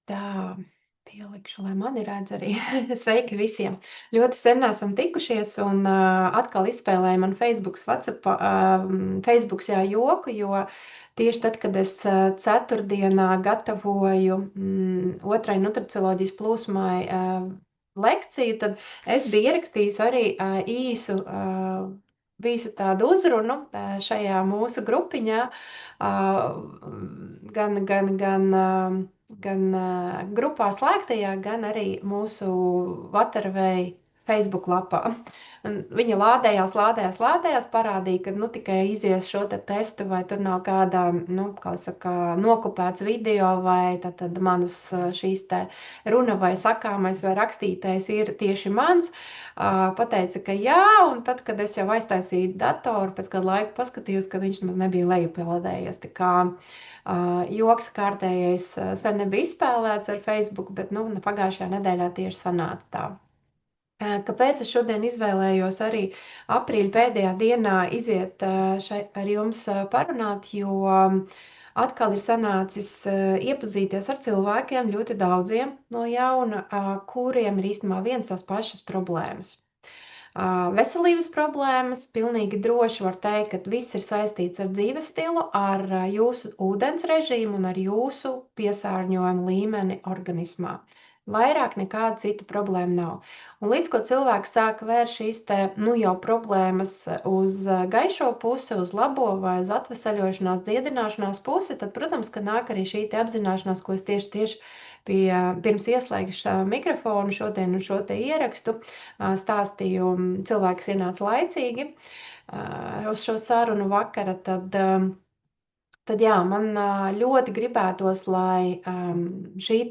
Tā, pielikšu, lai mani redz arī. Sveiki visiem! Ļoti sen neesam tikušies un atkal izspēlēja man Facebooks jā, joku, jo tieši tad, kad es ceturtdienā gatavoju otrai nutricioloģijas plūsmai lekciju, tad es biju ierakstījis arī īsu tādu uzrunu šajā mūsu grupiņā, gan grupā slēgtajā, gan arī mūsu Waterway Facebook lapā. Un viņa lādējās, parādīja, ka tikai izies šo te testu, vai tur nav kāda, kā saka, nokopēts video, vai tad manas šīs te runa vai sakāmais vai rakstītais ir tieši mans. Pateica, ka jā, un tad, kad es jau aiztaisīju datoru, pēc kādu laiku paskatījos, ka viņš maz nebija lejupielādējies. Tā kā joks kārtējais sen nebija izspēlēts ar Facebook, bet pagājušajā nedēļā tieši sanāca tā. Kāpēc es šodien izvēlējos arī aprīļa pēdējā dienā iziet ar jums parunāt, jo atkal ir sanācis iepazīties ar cilvēkiem, ļoti daudziem no jauna, kuriem ir īstenībā viens tās pašas problēmas. Veselības problēmas, pilnīgi droši var teikt, ka viss ir saistīts ar dzīves stilu, ar jūsu ūdens režīmu un ar jūsu piesārņojumu līmeni organismā. Vairāk nekādu citu problēmu nav. Un līdz ko cilvēks sāk vērst šīs jau problēmas uz gaišo pusi, uz labo vai uz atvesaļošanās, dziedināšanās pusi, tad, protams, ka nāk arī šī apzināšanās, ko es tieši pirms ieslēgšu mikrofonu šodien un šo te ierakstu stāstīju, cilvēks ienāca laicīgi uz šo sarunu vakara, tad jā, man ļoti gribētos, lai šī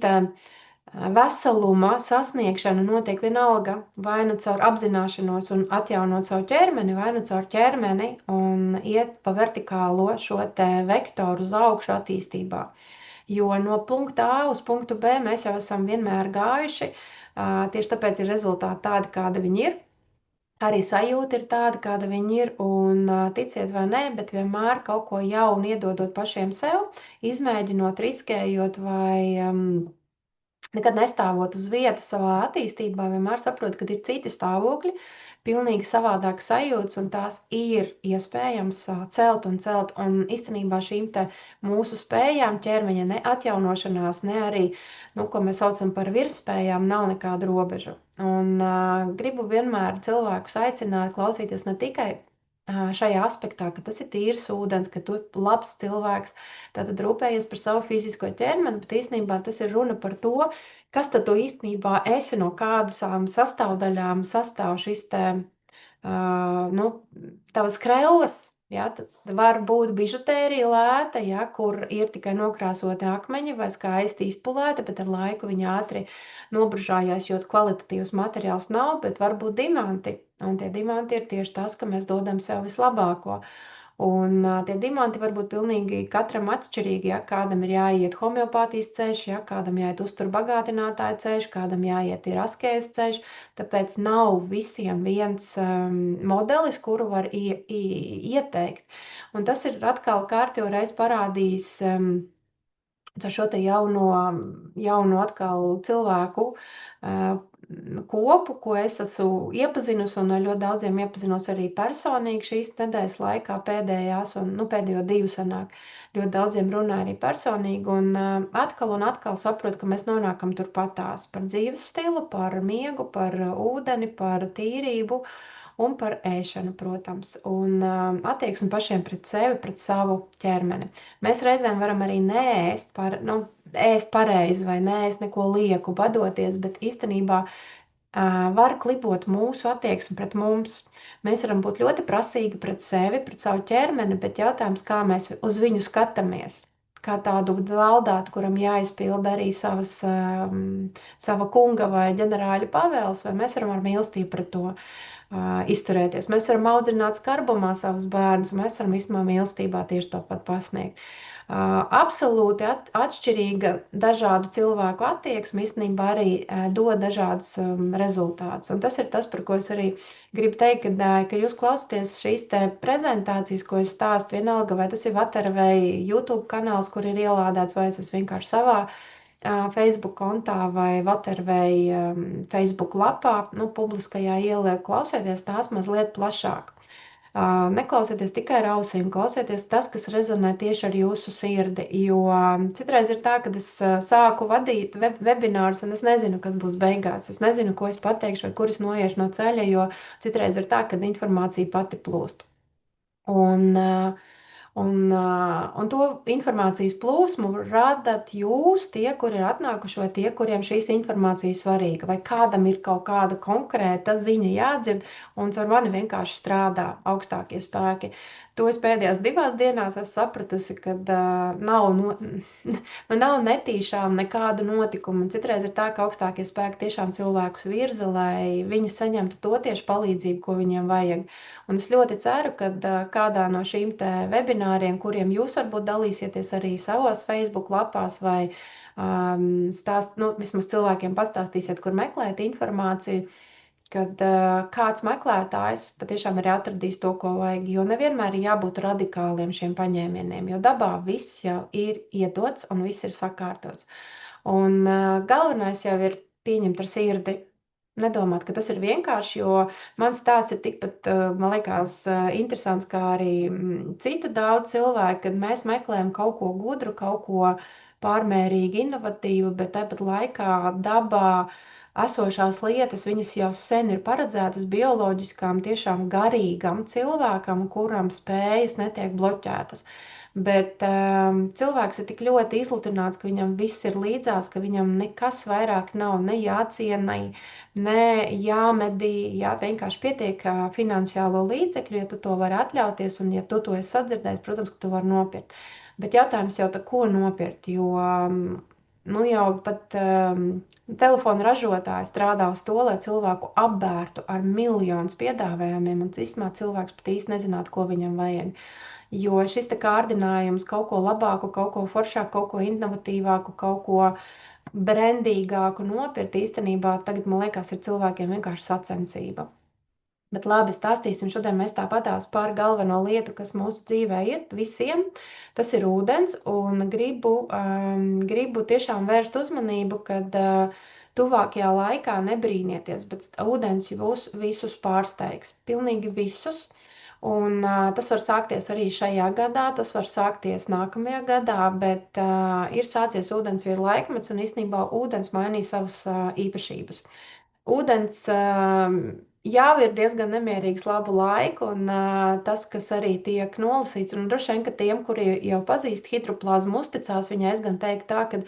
veseluma sasniegšana notiek vienalga vai nu caur apzināšanos un atjaunot savu ķermeni, vai nu caur ķermeni un iet pa vertikālo šo te vektoru uz augšu attīstībā. Jo no punkta A uz punktu B mēs jau esam vienmēr gājuši, tieši tāpēc ir rezultāti tādi, kādi viņi ir. Arī sajūta ir tāda, kāda viņi ir, un ticiet vai nē, bet vienmēr kaut ko jaunu iedodot pašiem sev, izmēģinot, riskējot vai nekad nestāvot uz vietas savā attīstībā, vienmēr saprot, ka ir citi stāvokļi, pilnīgi savādāk sajūtas, un tās ir iespējams celt. Un īstenībā šīm te mūsu spējām, ķermeņa ne atjaunošanās, ne arī, ko mēs saucam par virsspējām, nav nekāda robeža. Un gribu vienmēr cilvēkus aicināt klausīties ne tikai šajā aspektā, ka tas ir tīrs ūdens, ka tu labs cilvēks, tātad rūpējies par savu fizisko ķermeni, bet īstenībā tas ir runa par to, kas tad tu īstenībā esi, no kādām sastāvdaļām sastāv šis tavas krellas. Ja, tad var būt bižutērija lēta, ja, kur ir tikai nokrāsoti akmeņi vai skaisti izpulēta, bet ar laiku viņa ātri nobružājās, jo kvalitatīvs materiāls nav, bet var būt dimanti. Un tie dimanti ir tieši tas, ka mēs dodam sev vislabāko. Un tie dimanti var būt pilnīgi katram atšķirīgi, ja kādam ir jāiet homeopātijas ceļš, ja kādam jāiet uzturbagātinātāja ceļš, kādam jāiet ir askējas ceļš, tāpēc nav visiem viens modelis, kuru var ieteikt. Un tas ir atkal kārtīgi reiz parādījis ar šo te jauno atkal cilvēku kopu, ko es esmu iepazinusi un ļoti daudziem iepazinos arī personīgi šīs nedēļas laikā pēdējās un pēdējo 2 sanāk. Ļoti daudziem runāja arī personīgi un atkal saprotu, ka mēs nonākam turpatās par dzīves stilu, par miegu, par ūdeni, par tīrību un par ēšanu, protams, un attieksmi pašiem pret sevi, pret savu ķermeni. Mēs reizēm varam arī neēst, ēst pareizi vai neēst neko lieku, badoties, bet īstenībā var klipot mūsu attieksmi pret mums. Mēs varam būt ļoti prasīgi pret sevi, pret savu ķermeni, bet jautājums, kā mēs uz viņu skatāmies. Kā tādu zaldātu, kuram jāizpilda arī sava kunga vai ģenerāļa pavēles, vai mēs varam ar mīlestību pret to izturēties. Mēs varam audzināt skarbumā savus bērnus, un mēs varam īstenībā mīlestībā tieši to pat pasniegt. Absolūti atšķirīga dažādu cilvēku attieksme īstenībā arī dod dažādus rezultātus. Un tas ir tas, par ko es arī gribu teikt, ka jūs klausāties šīs te prezentācijas, ko es stāstu, vienalga, vai tas ir Waterway YouTube kanāls, kur ir ielādēts, vai es esmu vienkārši savā Facebook kontā vai Vater vai Facebook lapā, nu, publiskajā ielē, klausieties tās mazliet plašāk. Neklausieties tikai ar ausīm, klausieties tas, kas rezonē tieši ar jūsu sirdi. Jo citreiz ir tā, ka es sāku vadīt webinārus, un es nezinu, kas būs beigās. Es nezinu, ko es pateikšu, vai kur es noiešu no ceļa, jo citreiz ir tā, ka informācija pati plūst. Un to informācijas plūsmu radat jūs, tie, kuri ir atnākuši, vai tie, kuriem šīs informācijas svarīga, vai kādam ir kaut kāda konkrēta ziņa jādzird, un ar mani vienkārši strādā augstākie spēki. To es pēdējās 2 dienās esmu sapratusi, ka nav netīšām nekādu notikumu. Citreiz ir tā, ka augstākie spēki tiešām cilvēkus virza, lai viņi saņemtu to tieši palīdzību, ko viņiem vajag. Un es ļoti ceru, ka kādā no šīm te webināriem, kuriem jūs varbūt dalīsieties arī savās Facebook lapās vai vismaz cilvēkiem pastāstīsiet, kur meklēt informāciju, kad kāds meklētājs patiešām arī atradīs to, ko vajag, jo nevienmēr ir jābūt radikāliem šiem paņēmieniem, jo dabā viss jau ir iedots un viss ir sakārtots. Un galvenais jau ir pieņemt ar sirdi, nedomāt, ka tas ir vienkārši, jo mans stāsts ir tikpat, man liekas, interesants kā arī citu daudz cilvēku, kad mēs meklējam kaut ko gudru, kaut ko pārmērīgi inovatīvu, bet tāpat laikā dabā esošās lietas, viņas jau sen ir paredzētas bioloģiskām, tiešām garīgam cilvēkam, kuram spējas netiek bloķētas. Bet cilvēks ir tik ļoti izlutināts, ka viņam viss ir līdzās, ka viņam nekas vairāk nav ne jāciena, ne jāmedī, vienkārši pietiek finansiālo līdzekļu, ja tu to vari atļauties, un ja tu to esi sadzirdējis, protams, ka tu vari nopirkt. Bet jautājums jau ko nopirkt, jo nu jau pat telefona ražotāji strādā uz to, lai cilvēku apbērtu ar miljonus piedāvājumiem, un īstenībā cilvēks pat īsti nezinātu, ko viņam vajag. Jo šis kārdinājums kaut ko labāku, kaut ko foršāku, kaut ko inovatīvāku, kaut ko brendīgāku nopirkt īstenībā tagad, man liekas, ir cilvēkiem vienkārši sacensība. Bet labi, stāstīsim šodien mēs tāpatās par galveno lietu, kas mūsu dzīvē ir visiem. Tas ir ūdens, un gribu tiešām vērst uzmanību, kad tuvākajā laikā nebrīnieties, bet ūdens jūs visus pārsteigs. Pilnīgi visus. Un tas var sākties arī šajā gadā, tas var sākties nākamajā gadā, bet ir sācies ūdensvīra laikmets, un īstenībā ūdens mainīja savas īpašības. Ūdens jau ir diezgan nemierīgs labu laiku, un tas, kas arī tiek nolasīts, un droši vien, ka tiem, kuri jau pazīst hidroplazmu, uzticās viņai, es gan teiktu tā, ka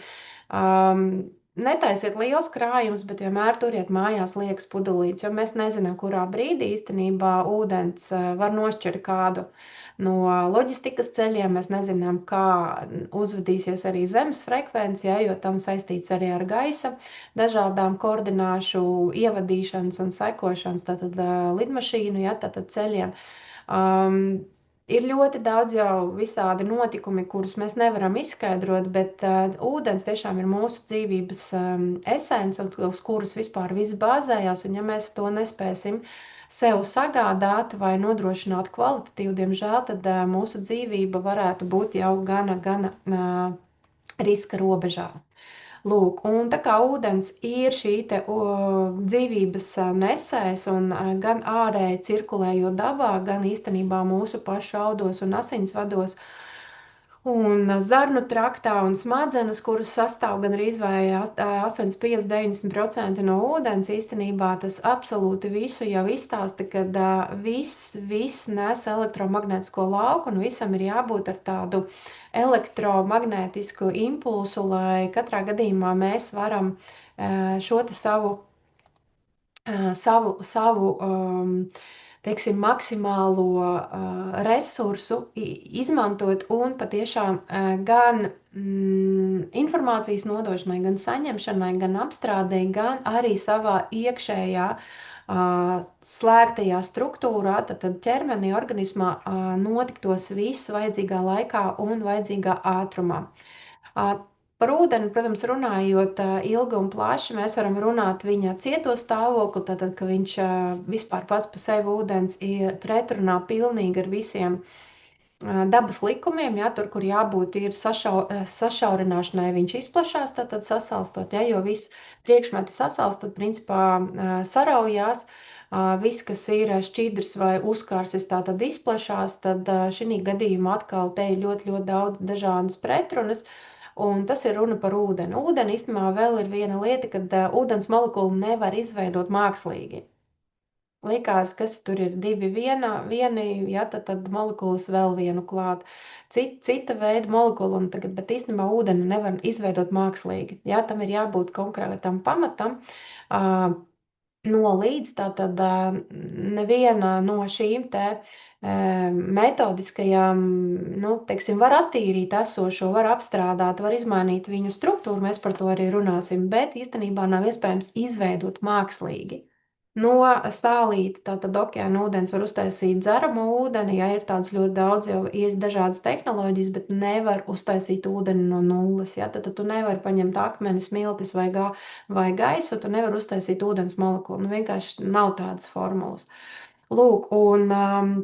netaisiet liels krājums, bet vienmēr turiet mājās liekas pudelītes, jo mēs nezinām, kurā brīdī īstenībā ūdens var nošķirt kādu no loģistikas ceļiem. Mēs nezinām, kā uzvedīsies arī zemes frekvence, jo tam saistīts arī ar gaisa dažādām koordināšu ievadīšanas un sekošanas, tātad lidmašīnu, tātad ceļiem. Ir ļoti daudz jau visādi notikumi, kurus mēs nevaram izskaidrot, bet ūdens tiešām ir mūsu dzīvības esence, uz kuras vispār viss bāzējās, un ja mēs to nespēsim sev sagādāt vai nodrošināt kvalitatīvi, diemžēl, tad mūsu dzīvība varētu būt jau gana riska robežās. Lūk, un tā kā ūdens ir šī te dzīvības nesējs un gan ārēji cirkulējot dabā, gan īstenībā mūsu pašu audos un asinsvados un zarnu traktā un smadzenes, kuras sastāv gan arī 85–90% no ūdens, īstenībā tas absolūti visu jau izstāsta, kad viss nes elektromagnētisko lauku, un visam ir jābūt ar tādu elektromagnētisku impulsu, lai katrā gadījumā mēs varam šo te savu teiksim, maksimālo resursu izmantot un patiešām gan informācijas nodošanai, gan saņemšanai, gan apstrādei, gan arī savā iekšējā slēgtajā struktūrā, tad ķermenī, organismā notiktos viss vajadzīgā laikā un vajadzīgā ātrumā. Par ūdeni, protams, runājot ilgi un plaši, mēs varam runāt viņa cieto stāvokli, tātad, ka viņš vispār pats pa sevi ūdens ir pretrunā pilnīgi ar visiem dabas likumiem, ja, tur, kur jābūt ir sašaurināšanai, viņš izplašās, tad sasalstot, ja, jo viss priekšmeti sasalstot, principā saraujās, viss, kas ir šķidrs vai uzkārsis, tā tad izplašās, tad šī gadījumā atkal te ir ļoti, ļoti daudz dažādas pretrunas, un tas ir runa par ūdeni. Ūdeni īstenībā vēl ir viena lieta, kad ūdens molekulu nevar izveidot mākslīgi. Likās, kas tur ir vieni, ja, tad molekulas vēl vienu klāt. Cita veida molekula, bet īstenībā ūdeni nevar izveidot mākslīgi. Ja, tam ir jābūt konkrētam pamatam. No līdz tātad neviena no šīm te metodiskajām, teiksim, var attīrīt esošo, var apstrādāt, var izmainīt viņu struktūru, mēs par to arī runāsim, bet īstenībā nav iespējams izveidot mākslīgi. No sālīta, tātad okeāna ūdens var uztaisīt dzeramo ūdeni, ja ir tāds ļoti daudz jau dažādas tehnoloģijas, bet nevar uztaisīt ūdeni no nulles, ja, tad tu nevari paņemt akmeni, smiltis vai gaisu, tu nevari uztaisīt ūdens molekulu, vienkārši nav tādas formulas. Lūk, un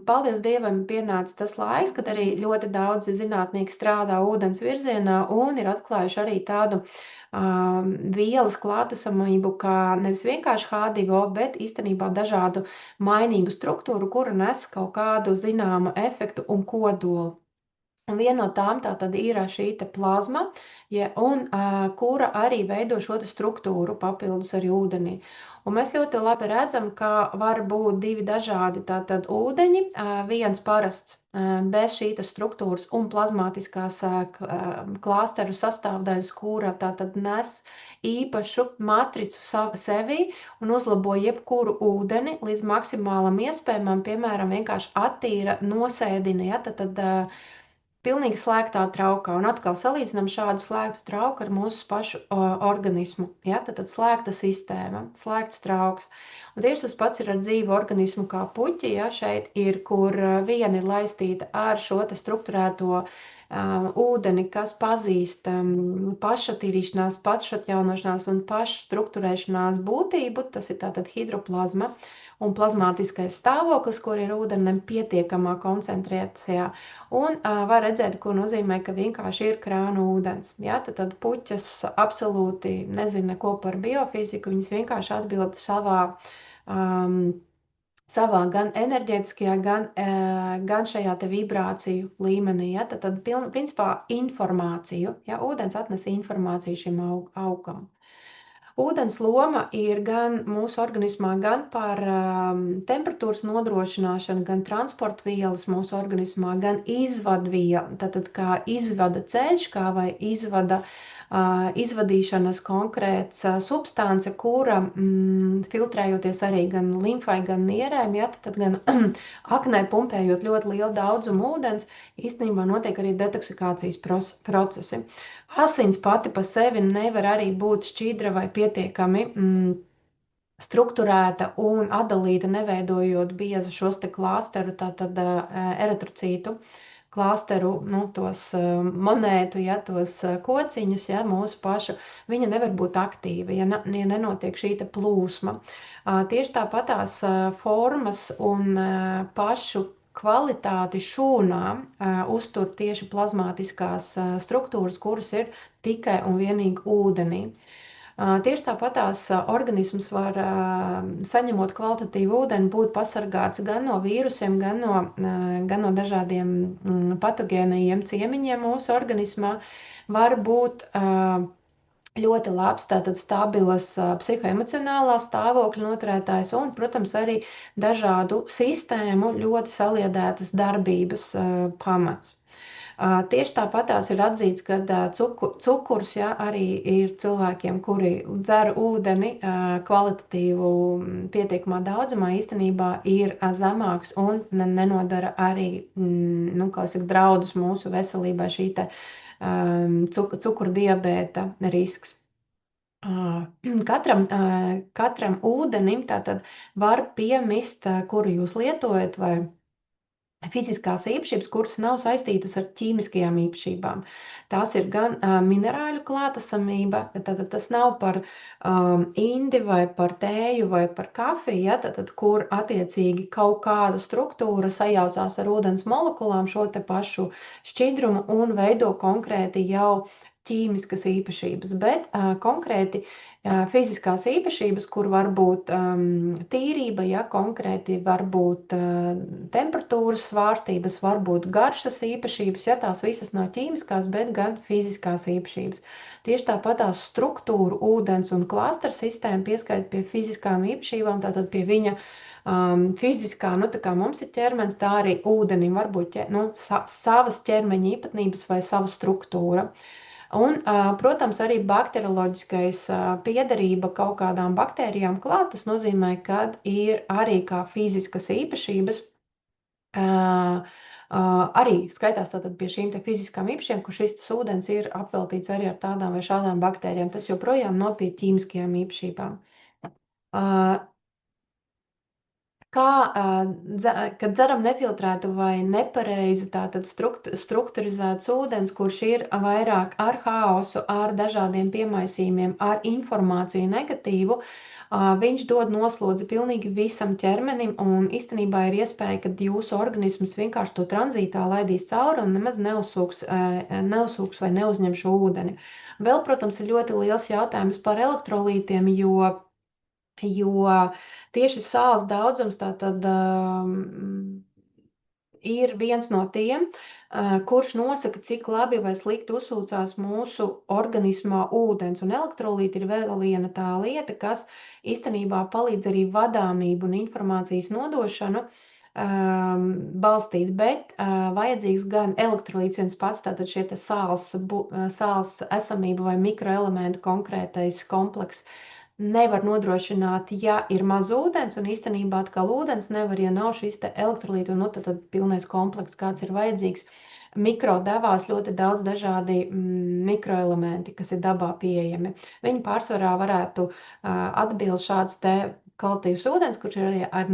paldies Dievam pienāca tas laiks, kad arī ļoti daudzi zinātnieki strādā ūdens virzienā un ir atklājuši arī tādu vielas klātesamību kā nevis vienkārši H2O, bet īstenībā dažādu mainīgu struktūru, kura nes kaut kādu zināmu efektu un kodolu. Un viena no tām tātad ir šī te plazma, kura arī veido šo struktūru papildus arī ūdenī. Un mēs ļoti labi redzam, ka var būt divi dažādi tātad ūdeņi, viens parasts bez šītas struktūras un plazmātiskās klāsteru sastāvdaļas, kura tātad nes īpašu matricu sevī un uzlabo jebkuru ūdeni līdz maksimālam iespējamam, piemēram, vienkārši attīra, nosēdina, ja, tad pilnīgi slēgtā traukā. Un atkal salīdzinām šādu slēgtu trauku ar mūsu pašu organismu. Ja? Tad slēgta sistēma, slēgts trauks. Un tieši tas pats ir ar dzīvu organismu kā puķi. Ja? Šeit ir, kur viena ir laistīta ar šo te strukturēto ūdeni, kas pazīst pašatīrīšanās, pašatjaunošanās un pašstruktūrēšanās būtību. Tas ir tātad hidroplazma un plazmātiskais stāvoklis, kur ir ūdenim pietiekamā koncentrācijā. Un var redzēt, ko nozīmē, ka vienkārši ir krānu ūdens. Ja? Tad puķas absolūti nezina neko par biofiziku, viņas vienkārši atbild savā gan enerģētiskajā, gan šajā te vibrāciju līmenī. Ja? Tad principā informāciju, ja? Ūdens atnes informāciju šim augam. Ūdens loma ir gan mūsu organismā, gan par temperatūras nodrošināšanu, gan transporta vielas mūsu organismā, gan izvadviela, tātad kā izvada ceļš, kā vai izvadīšanas konkrēts substance, kura filtrējoties arī gan limfai, gan nierēm, ja, tad gan aknē pumpējot ļoti lielu daudzumu ūdens, īstenībā notiek arī detoksikācijas procesi. Asins pati pa sevi nevar arī būt šķidra vai pietiekami strukturēta un atdalīta, neveidojot biezu šos te klāsteru, tātad eritrocītu klāsteru, tos monētu, ja, tos kociņus, ja, mūsu pašu, viņa nevar būt aktīva, ja nenotiek šī te plūsma. Tieši tāpatās formas un pašu kvalitāti šūnā uztur tieši plazmātiskās struktūras, kuras ir tikai un vienīgi ūdenī. Tieši tāpatās organisms var, saņemot kvalitatīvu ūdeni, būt pasargāts gan no vīrusiem, gan no dažādiem patogēnajiem ciemiņiem mūsu organismā. Var būt ļoti labs, tātad stabilas psihoemocionālā stāvokļa noturētājs un, protams, arī dažādu sistēmu ļoti saliedētas darbības pamats. Tieši tāpatās ir atzīts, ka cukurs, ja, arī ir cilvēkiem, kuri dzer ūdeni kvalitatīvu pietiekamā daudzumā, īstenībā ir zemāks un nenodara arī, draudus mūsu veselībai šī te cukurdiabēta risks. Katram ūdenim tātad var piemist, kuru jūs lietojat, vai fiziskās īpašības, kuras nav saistītas ar ķīmiskajām īpašībām. Tās ir gan minerāļu klātesamība, tad tas nav par indi vai par tēju vai par kafiju, ja, tad, kur attiecīgi kaut kāda struktūra sajaucās ar ūdens molekulām šo te pašu šķidrumu un veido konkrēti jau ķīmiskas īpašības, bet konkrēti fiziskās īpašības, kur var būt tīrība, ja konkrēti var būt temperatūras svārstības, var būt garšas īpašības, ja tās visas nav ķīmiskās, bet gan fiziskās īpašības. Tieši tāpat tās struktūru, ūdens un klāstera sistēma pieskaita pie fiziskām īpašībām, tātad pie viņa fiziskā, nu tā kā mums ir ķermenis, tā arī ūdenim var būt savas ķermeņa īpatnības vai sava struktūra. Un, protams, arī bakterioloģiskais piederība kaut kādām baktērijām klāt, tas nozīmē, ka ir arī kā fiziskas īpašības, arī skaitās tātad pie šīm te fiziskām īpašībām, kur šis ūdens ir apveltīts arī ar tādām vai šādām baktērijām. Tas joprojām nav pie ķīmiskajām īpašībām. Kad dzeram nefiltrētu vai nepareizi tātad strukturizēts ūdens, kurš ir vairāk ar haosu, ar dažādiem piemaisījumiem, ar informāciju negatīvu, viņš dod noslodzi pilnīgi visam ķermenim, un īstenībā ir iespēja, ka jūsu organisms vienkārši to tranzītā laidīs cauri un nemaz neuzsūks vai neuzņem šo ūdeni. Vēl, protams, ir ļoti liels jautājums par elektrolītiem, jo tieši sāls daudzums tātad ir viens no tiem, kurš nosaka, cik labi vai slikti uzsūcās mūsu organismā ūdens. Un elektrolīti ir vēl viena tā lieta, kas īstenībā palīdz arī vadāmību un informācijas nodošanu balstīt, bet vajadzīgs gan elektrolīts viens pats, tātad šie te sāls esamība vai mikroelementu konkrētais komplekss nevar nodrošināt, ja ir maz ūdens, un īstenībā atkal ūdens nevar, ja nav šis te elektrolītu, un tad pilnais komplekss, kāds ir vajadzīgs. Mikrodevās ļoti daudz dažādi mikroelementi, kas ir dabā pieejami. Viņi pārsvarā varētu atbilst šāds te kvalitīvs ūdens, kurš ir arī ar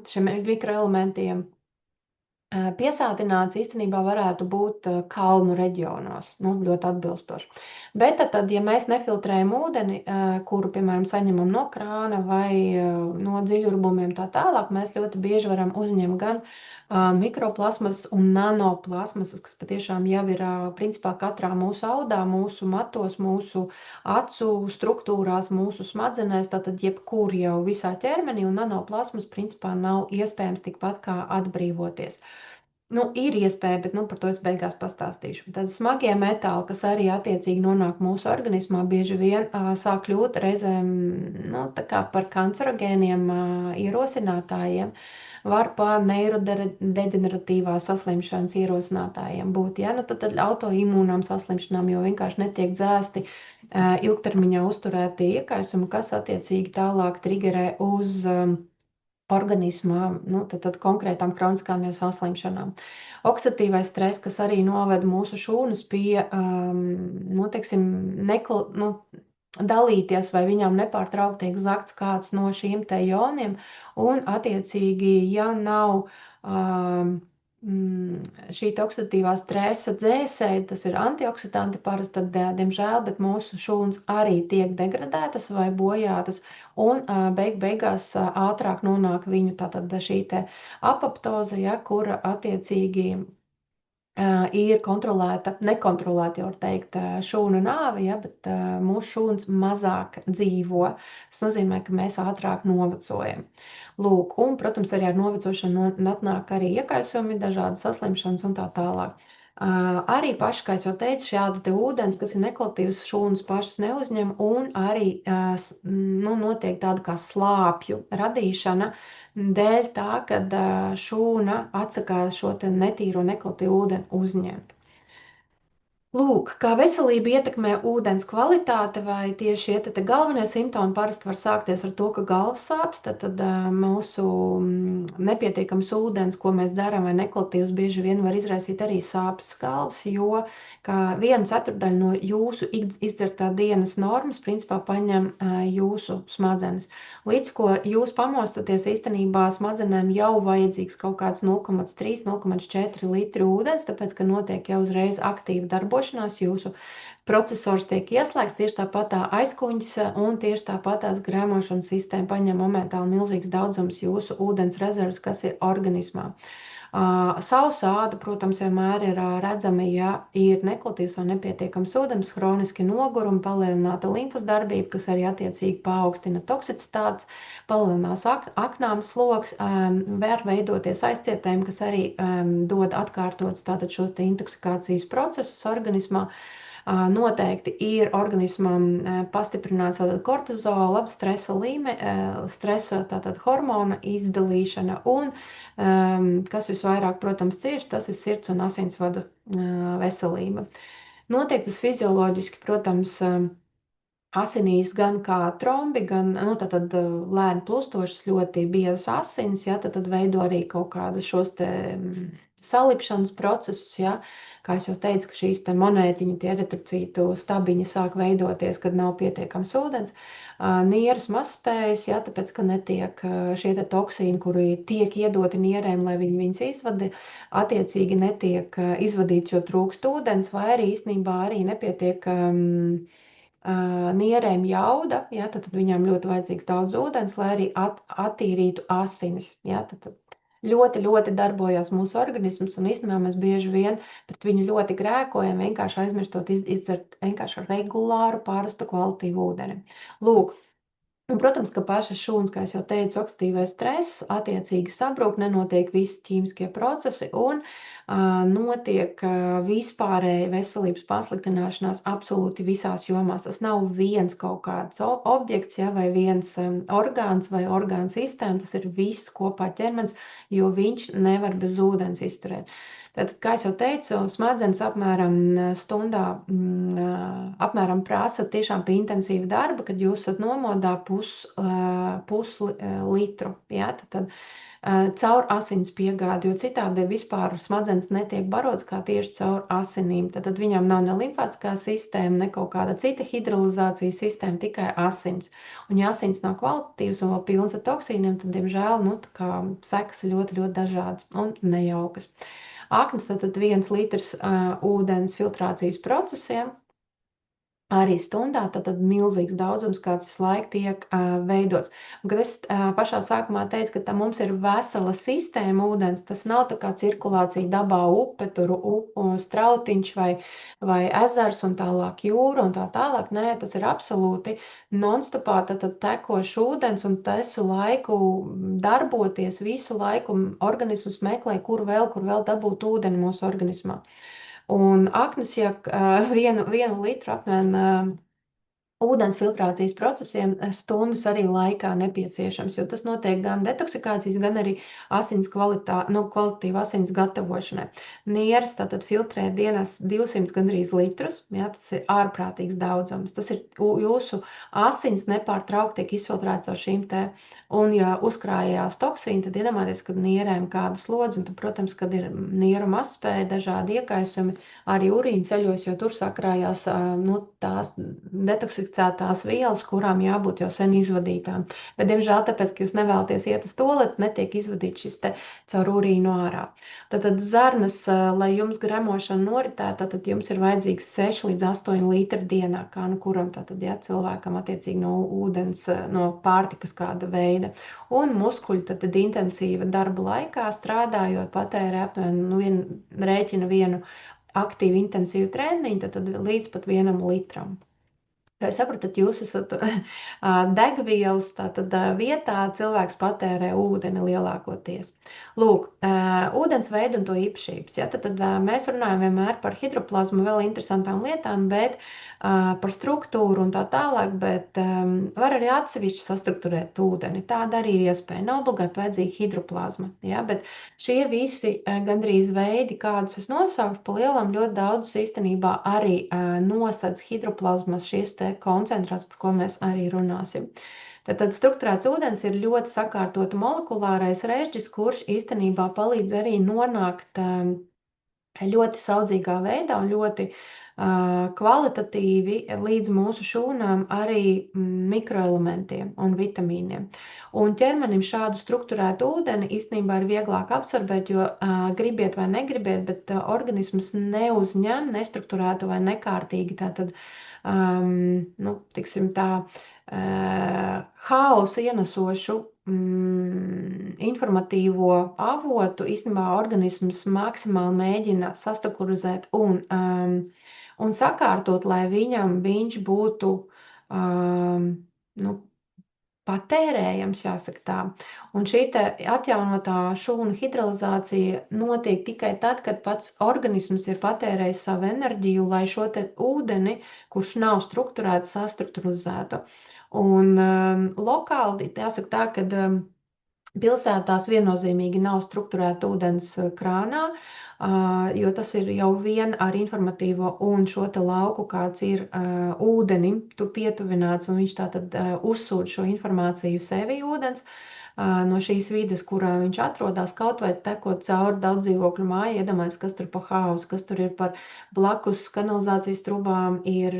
šiem mikroelementiem piesātināts, īstenībā varētu būt kalnu reģionos, ļoti atbilstoši. Bet tad, ja mēs nefiltrējam ūdeni, kuru, piemēram, saņemam no krāna vai no dziļurbumiem tā tālāk, mēs ļoti bieži varam uzņemt gan mikroplasmas un nanoplasmasas, kas patiešām jau ir principā katrā mūsu audā, mūsu matos, mūsu acu struktūrās, mūsu smadzenēs, tātad jebkur jau visā ķermenī, un nanoplasmas principā nav iespējams tikpat kā atbrīvoties. Ir iespēja, bet par to es beigās pastāstīšu. Tad smagie metāli, kas arī attiecīgi nonāk mūsu organismā, bieži vien sāk kļūt reizēm tā kā par kancerogēniem ierosinātājiem, var par neirodeģeneratīvās saslimšanas ierosinātājiem būt. Ja? Tad autoimūnām saslimšanām, jo vienkārši netiek dzēsti ilgtermiņā uzturēti iekaisumi, kas attiecīgi tālāk trigerē uz organismā, tad konkrētām kroniskām jau saslimšanām. Oksidatīvais stress, kas arī noved mūsu šūnas pie, teiksim, dalīties vai viņām nepārtraukti tiek zakts kāds no šīm te ioniem, un attiecīgi, ja nav šī oksidatīvā stresa dzēsēji, tas ir antioksidanti parasti, tad, diemžēl, bet mūsu šūnas arī tiek degradētas vai bojātas, un beigās ātrāk nonāk viņu tātad šī te apoptoze, ja, kura attiecīgi ir nekontrolēta, jau var teikt, šūnu nāve, ja, bet mūsu šūnas mazāk dzīvo. Tas nozīmē, ka mēs ātrāk novecojam. Lūk, un, protams, arī ar novecošanu atnāk arī iekaisumi, dažādas saslimšanas un tā tālāk. Arī paši, kā es jau teicu, šāda te ūdens, kas ir nekvalitīvs, šūnas pašas neuzņem, un arī notiek tāda kā slāpju radīšana dēļ tā, kad šūna atsakās šo te netīro nekvalitīvu ūdeni uzņemt. Lūk, kā veselība ietekmē ūdens kvalitāti, vai tieši šie galvenie simptomi parasti var sākties ar to, ka galvas sāpes, tad mūsu nepietiekams ūdens, ko mēs dzeram, vai nekvalitīvs, bieži vien var izraisīt arī sāpes galvas, jo kā 1/4 no jūsu izdzertā dienas normas principā paņem jūsu smadzenes. Līdz ko jūs pamostoties, īstenībā smadzenēm jau vajadzīgs kaut kāds 0,3–0,4 litri ūdens, tāpēc, ka notiek jau uzreiz aktīva darbošanās, jūsu procesors tiek ieslēgts, tieši tāpat tā aizkuņas un tieši tāpat tās grēmošanas sistēma paņem momentāli milzīgs daudzums jūsu ūdens rezervas, kas ir organismā. Sausa āda, protams, vienmēr ir redzama, ja ir nekvalitatīvs vai nepietiekams ūdens, hroniski nogurumi, palielināta limfas darbība, kas arī attiecīgi paaugstina toksicitātes, palielinās aknām sloks, var veidoties aizcietējumi, kas arī dod atkārtotus tātad šos te intoksikācijas procesus organismā. Noteikti ir organismam pastiprināts kortizola, stresa stresa tātad hormona izdalīšana un kas visvairāk, protams, cieši, tas ir sirds un asinsvadu veselība. Notiek tas fizioloģiski, protams, asinīs gan kā trombi, gan tātad lēni plustošas, ļoti biezas asins, ja, tad veido arī kaut kādus šos te salipšanas procesus, ja, kā es jau teicu, ka šīs te monētiņi, tie eritrocītu stabiņi sāk veidoties, kad nav pietiekams ūdens. Nieras mazspējas, ja, tāpēc, ka netiek šie te toksīni, kuri tiek iedoti nierēm, lai viņas izvada, attiecīgi netiek izvadīts, jo trūkst ūdens, vai arī īstenībā arī nepietiek nierēm jauda, ja, tad viņām ļoti vajadzīgs daudz ūdens, lai arī attīrītu asinis. Ja, tad ļoti, ļoti darbojās mūsu organisms, un īstenībā mēs bieži vien pret viņu ļoti grēkojam, vienkārši aizmirstot izdzert vienkārši regulāru, parastu kvalitīvu ūdeni. Lūk. Un, protams, ka pašas šūnas, kā es jau teicu, oksidatīvais stress, attiecīgi sabrūk, nenotiek visi ķīmiskie procesi un notiek vispārēja veselības pasliktināšanās absolūti visās jomās. Tas nav viens kaut kāds objekts, ja, vai viens orgāns vai orgāna sistēma, tas ir viss kopā ķermenis, jo viņš nevar bez ūdens izturēt. Tātad, kā es jau teicu, smadzenes apmēram stundā apmēram prasa tiešām pie intensīva darba, kad jūs esat nomodā puslitru. Ja? Tad caur asins piegādi, jo citādi vispār smadzenes netiek barots kā tieši caur asinīm. Tad viņām nav ne limfātiskā sistēma, ne kaut kāda cita hidrolizācijas sistēma, tikai asins. Un ja asins nav kvalitatīvs un vēl pilns ar toksīniem, tad, diemžēl, sekas ļoti, ļoti dažādas un nejaukas. Aknas, tad 1 litrs ūdens filtrācijas procesiem, arī stundā, tad milzīgs daudzums, kāds visu laiku tiek veidots. Un, kad es pašā sākumā teicu, ka mums ir vesela sistēma ūdens, tas nav tā kā cirkulācija dabā upe, tur strautiņš vai ezers un tālāk jūra un tā tālāk. Nē, tas ir absolūti non-stopā, tad tekošs ūdens un visu laiku darboties, visu laiku organisms meklē, kur vēl dabūt ūdeni mūsu organismā. Un aknas, ja 1 litru apmēram ūdens filtrācijas procesiem stundas arī laikā nepieciešams, jo tas notiek gan detoksikācijas, gan arī kvalitīva asins gatavošanai. Nieres tātad filtrē dienas 200 gandrīz litrus, ja, tas ir ārprātīgs daudzums. Tas ir jūsu asins nepārtraukti tiek izfiltrēts ar šīm te, un ja uzkrājās toksīni, tad iedomājieties, kad nierēm kāda slodze, un tad, protams, kad ir nieru mazspēja, dažādi iekaisumi, arī urīna ceļos, jo tur sakrājās tās detoksificētās vielas, kurām jābūt jau sen izvadītām. Bet, diemžēl, tāpēc, ka jūs nevēlaties iet uz toaleti, netiek izvadīts šis te caur urīnu ārā. Tad zarnas, lai jums gremošana noritētu, tad jums ir vajadzīgs 6 līdz 8 litri dienā, kā kuram tātad, ja, cilvēkam attiecīgi no ūdens, no pārtikas kāda veida. Un muskuļi tad intensīva darba laikā strādājot patērē apmēram rēķina vienu aktīvu intensīvu treniņu, tad līdz pat 1 litram. Kā jūs saprotat, jūs esat degvielas tātad, vietā, cilvēks patērē ūdeni lielākoties. Lūk, ūdens veidu un to īpašības. Ja? Tad mēs runājam vienmēr par hidroplazmu, vēl interesantām lietām, bet par struktūru un tā tālāk, bet var arī atsevišķi sastruktūrēt ūdeni. Tāda arī ir iespēja. Nav obligāti vajadzīga hidroplazma. Ja? Bet šie visi gandrīz veidi, kādus es nosaukšu, pa lielam ļoti daudzus īstenībā arī nosedz hidroplazmas šīs te koncentrāts, par ko mēs arī runāsim. Tad strukturēts ūdens ir ļoti sakārtota molekulārais režģis, kurš īstenībā palīdz arī nonākt ļoti saudzīgā veidā un ļoti kvalitatīvi līdz mūsu šūnām arī mikroelementiem un vitamīniem. Un ķermenim šādu strukturētu ūdeni īstenībā ir vieglāk absorbēt, jo gribiet vai negribiet, bet organisms neuzņem nestrukturētu vai nekārtīgi tātad, tiksim tā, haosu ienesošu informatīvo avotu īstenībā organisms maksimāli mēģina sastruktūrizēt un sakārtot, lai viņš būtu patērējams, jāsaka tā. Un šī atjaunotā šūnu hidrolizācija notiek tikai tad, kad pats organisms ir patērējis savu enerģiju, lai šo te ūdeni, kurš nav strukturēts, sastrukturizētu. Un lokāli jāsaka tā, ka pilsētās viennozīmīgi nav strukturēta ūdens krānā, jo tas ir jau vien ar informatīvo un šo te lauku, kāds ir ūdenim, tu pietuvināts, un viņš tātad uzsūd šo informāciju sevi ūdens no šīs vides, kurā viņš atrodas, kaut vai tekot cauri daudz dzīvokļu māju, iedomājies, kas tur pa hausu, kas tur ir par blakus kanalizācijas trubām, ir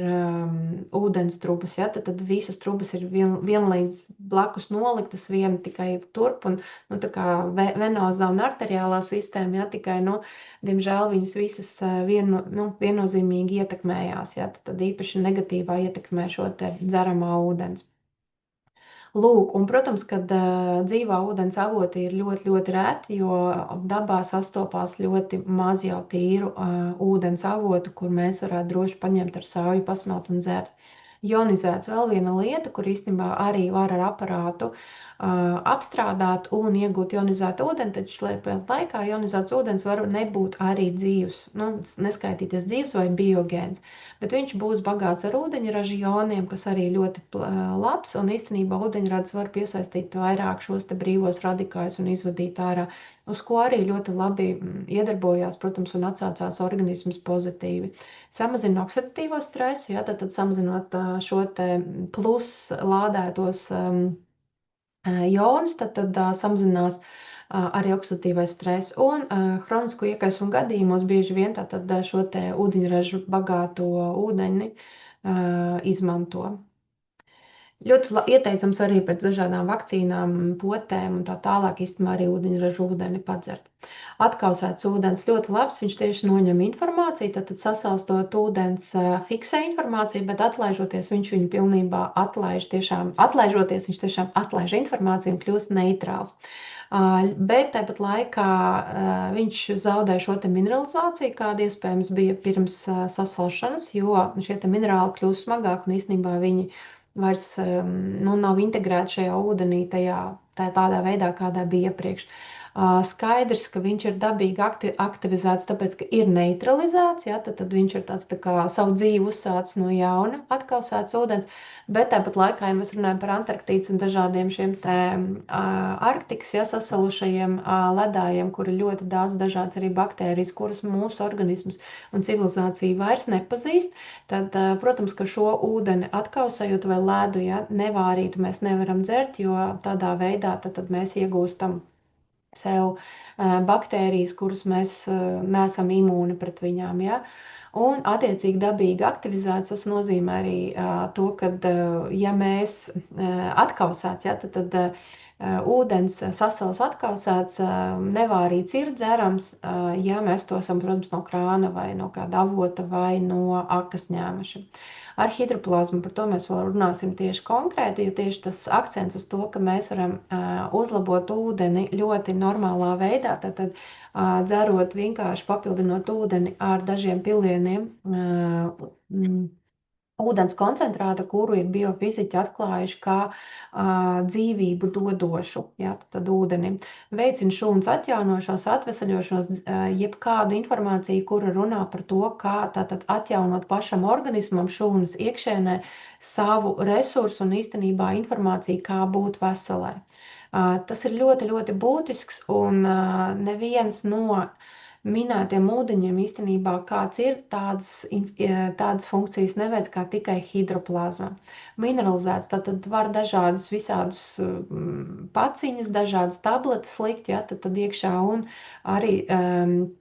ūdens trubas, ja? Tad visas trubas ir vienlīdz blakus noliktas, viena tikai turp, un tā kā venozā un arteriālā sistēma, ja? Tikai, diemžēl viņas visas viennozīmīgi ietekmējās, ja? Tad īpaši negatīvā ietekmē šo te dzeramā ūdens. Lūk, un, protams, kad dzīvā ūdens avoti ir ļoti, ļoti reti, jo dabā sastopās ļoti maz jau tīru ūdens avotu, kur mēs varētu droši paņemt ar sauju, pasmelt un dzert. Ionizēts vēl viena lieta, kur īstenībā arī var ar aparātu apstrādāt un iegūt ionizētu ūdeni, taču laikā ionizēts ūdens var nebūt arī dzīvs, neskaitīties dzīvs vai biogēns, bet viņš būs bagāts ar ūdeņraža ioniem, kas arī ļoti labs, un īstenībā ūdeņradis var piesaistīt vairāk šos te brīvos radikājus un izvadīt ārā, uz ko arī ļoti labi iedarbojās, protams, un atsācās organisms pozitīvi. Samazina oksidatīvo stresu, ja, tad samazinot šo te plus lādētos ionus, tad samazinās arī oksidatīvais stress, un hronisko iekaisumu gadījumos bieži vien tātad šo te ūdeņražu bagāto ūdeņi izmanto. Ļoti ieteicams arī pēc dažādām vakcīnām, potēm un tā tālāk īstenībā arī ūdeņražu ūdeni padzert. Atkausēts ūdens ļoti labs, viņš tieši noņem informāciju, tad sasaustot ūdens fiksē informāciju, bet atlaižoties viņš viņu pilnībā atlaiž tiešām, atlaižoties viņš tiešām atlaiž informāciju un kļūst neitrāls. Bet tāpat laikā viņš zaudē šo te mineralizāciju, kāda iespējams bija pirms sasalšanas, jo šie te minerāli kļūst smagāk un īstenībā viņi vairs nav integrēti šajā ūdenī tādā veidā, kādā bija iepriekš. Skaidrs, ka viņš ir dabīgi aktivizēts, tāpēc, ka ir neutralizēts, ja, tad viņš ir tāds tā kā savu dzīvi uzsācis no jauna, atkausēts ūdens, bet tāpat laikā, ja mēs runājam par Antarktīdas un dažādiem šiem te Arktikas, ja, sasalušajiem ledājiem, kur ir ļoti daudz dažādas arī baktērijas, kuras mūsu organisms un civilizācija vairs nepazīst, tad, protams, ka šo ūdeni atkausējot vai ledu, ja, nevārītu mēs nevaram dzert, jo tādā veidā tad mēs iegūstam sev baktērijas, kuras mēs neesam imūni pret viņām, ja? Un attiecīgi dabīgi aktivizēts, tas nozīmē arī to, ka, ja mēs atkausēts, ja, tad ūdens sasals atkausēts, nevārīts ir dzerams, ja mēs to esam, protams, no krāna vai no kāda avota vai no akas ņēmuši. Ar hidroplazmu par to mēs vēl runāsim tieši konkrēti, jo tieši tas akcents uz to, ka mēs varam uzlabot ūdeni ļoti normālā veidā, tad dzerot vienkārši papildinot ūdeni ar dažiem pilieniem ūdens koncentrāta, kuru ir biofiziķi atklājuši kā dzīvību dodošu, ja, tad ūdeni. Veicina šūnas atjaunošanos, atvesaļošanos, jebkādu informāciju, kura runā par to, kā tātad atjaunot pašam organismam šūnas iekšēnē savu resursu un īstenībā informāciju, kā būt veselai. Tas ir ļoti, ļoti būtisks, un neviens no minētiem ūdeņiem īstenībā kāds ir tādas funkcijas neveic kā tikai hidroplazma. Mineralizēts, tad var dažādas visādus paciņas, dažādas tabletes likt, ja, tad iekšā un arī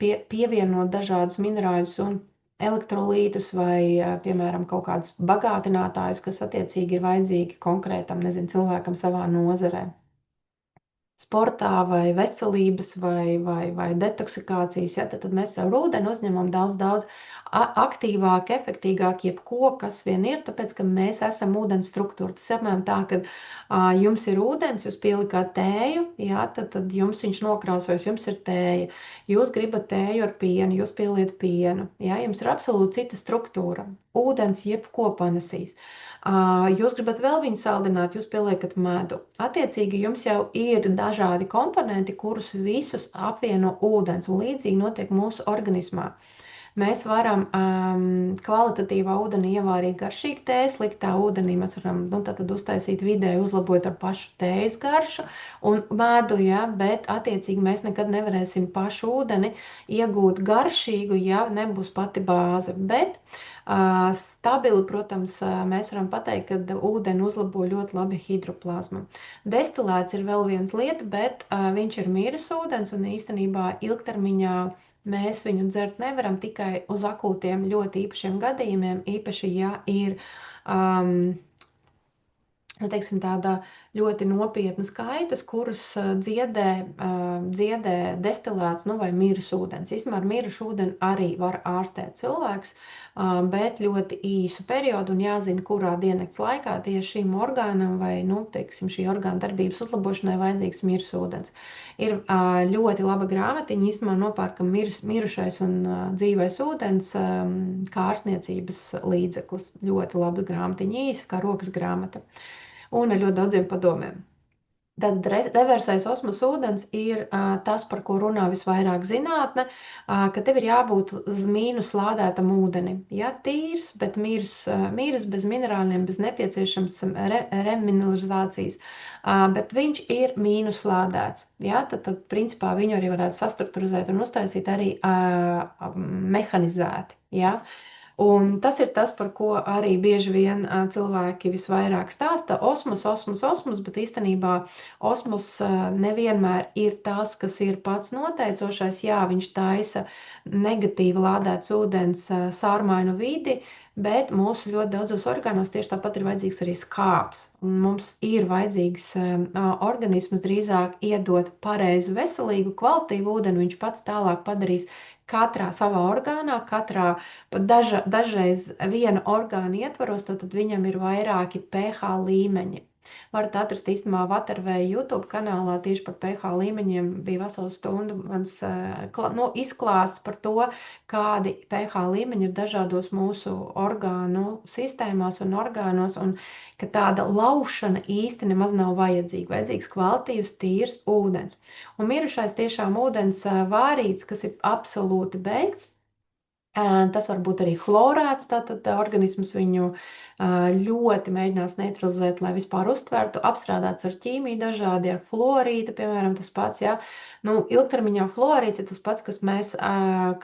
pievienot dažādus minerāļus un elektrolītus vai, piemēram, kaut kādus bagātinātājus, kas attiecīgi ir vajadzīgi konkrētam, cilvēkam savā nozarē. Sportā vai veselības vai detoksikācijas, ja, tad mēs ar ūdeni uzņemam daudz aktīvāk, efektīgāk jebko, kas vien ir, tāpēc, ka mēs esam ūdens struktūra. Tas apmēram tā, ka jums ir ūdens, jūs pielikāt tēju, ja, tad jums viņš nokrāsojas, jums ir tēja. Jūs gribat tēju ar pienu, jūs pieliet pienu, ja, jums ir absolūti cita struktūra. Ūdens jebko panesīs. Jūs gribat vēl viņu saldināt, jūs pieliekat medu. Attiecīgi jums jau ir dažādi komponenti, kurus visus apvieno ūdens, un līdzīgi notiek mūsu organismā. Mēs varam kvalitatīvā ūdenī ievārīt garšīgu tēju, sliktā ūdenī mēs varam tātad uztaisīt vidēji, uzlabot ar pašu tējas garšu un medu, ja, bet attiecīgi mēs nekad nevarēsim pašu ūdeni iegūt garšīgu, ja nebūs pati bāze. Bet stabili, protams, mēs varam pateikt, ka ūdeni uzlabo ļoti labi hidroplazma. Destilēts ir vēl viens lieta, bet viņš ir miris ūdens, un īstenībā ilgtermiņā mēs viņu dzert nevaram tikai uz akūtiem ļoti īpašiem gadījumiem, īpaši, ja ir teiksim, tāda ļoti nopietnas kaitas, kuras dziedē destilēts vai miris ūdens. Īstenībā ar mirušu ūdeni arī var ārstēt cilvēks, bet ļoti īsu periodu un jāzina, kurā diennakts laikā tieši šīm orgānam vai, teiksim, šī orgāna darbības uzlabošanai vajadzīgs miris ūdens. Ir ļoti laba grāmatiņa, īstenībā nopērkam mirušais un dzīvais ūdens kā ārstniecības līdzeklis. Ļoti laba grāmatiņa, īsa kā rokas grāmata. Un ar ļoti daudziem padomiem. Tad reversais osmosa ūdens ir tas, par ko runā visvairāk zinātne, ka tev ir jābūt mīnus lādētam ūdenim. Ja, tīrs, bet mīrs bez minerāliem, bez nepieciešams remineralizācijas, bet viņš ir mīnus lādēts. Ja, tad principā viņu arī varētu sastrukturizēt un uztaisīt arī mehanizēti. Ja. Un tas ir tas, par ko arī bieži vien cilvēki visvairāk stāsta. Osmos, bet īstenībā osmos nevienmēr ir tas, kas ir pats noteicošais. Jā, viņš taisa negatīvi lādēts ūdens sārmainu vidi, bet mūsu ļoti daudzos orgānos tieši tāpat ir vajadzīgs arī skāps. Un mums ir vajadzīgs organisms drīzāk iedot pareizu, veselīgu, kvalitīvu ūdeni, viņš pats tālāk padarīs katrā savā orgānā, pat dažreiz viena orgāna ietvaros, tad viņam ir vairāki pH līmeņi. Varat atrast īstenībā Waterway YouTube kanālā tieši par pH līmeņiem. Bija veselu stundu mans izklāsts par to, kādi pH līmeņi ir dažādos mūsu orgānu sistēmās un orgānos, un ka tāda laušana īsti nemaz nav vajadzīga. Vajadzīgs kvalitīvs, tīrs ūdens. Un mirušais tiešām ūdens vārīts, kas ir absolūti beigts. Tas var būt arī chlorēts, tātad organisms viņu ļoti mēģinās neutralizēt, lai vispār uztvertu, apstrādāts ar ķīmiju dažādi, ar fluorītu, piemēram, tas pats, ja. Ilgtermiņā fluorīts ir tas pats, kas mēs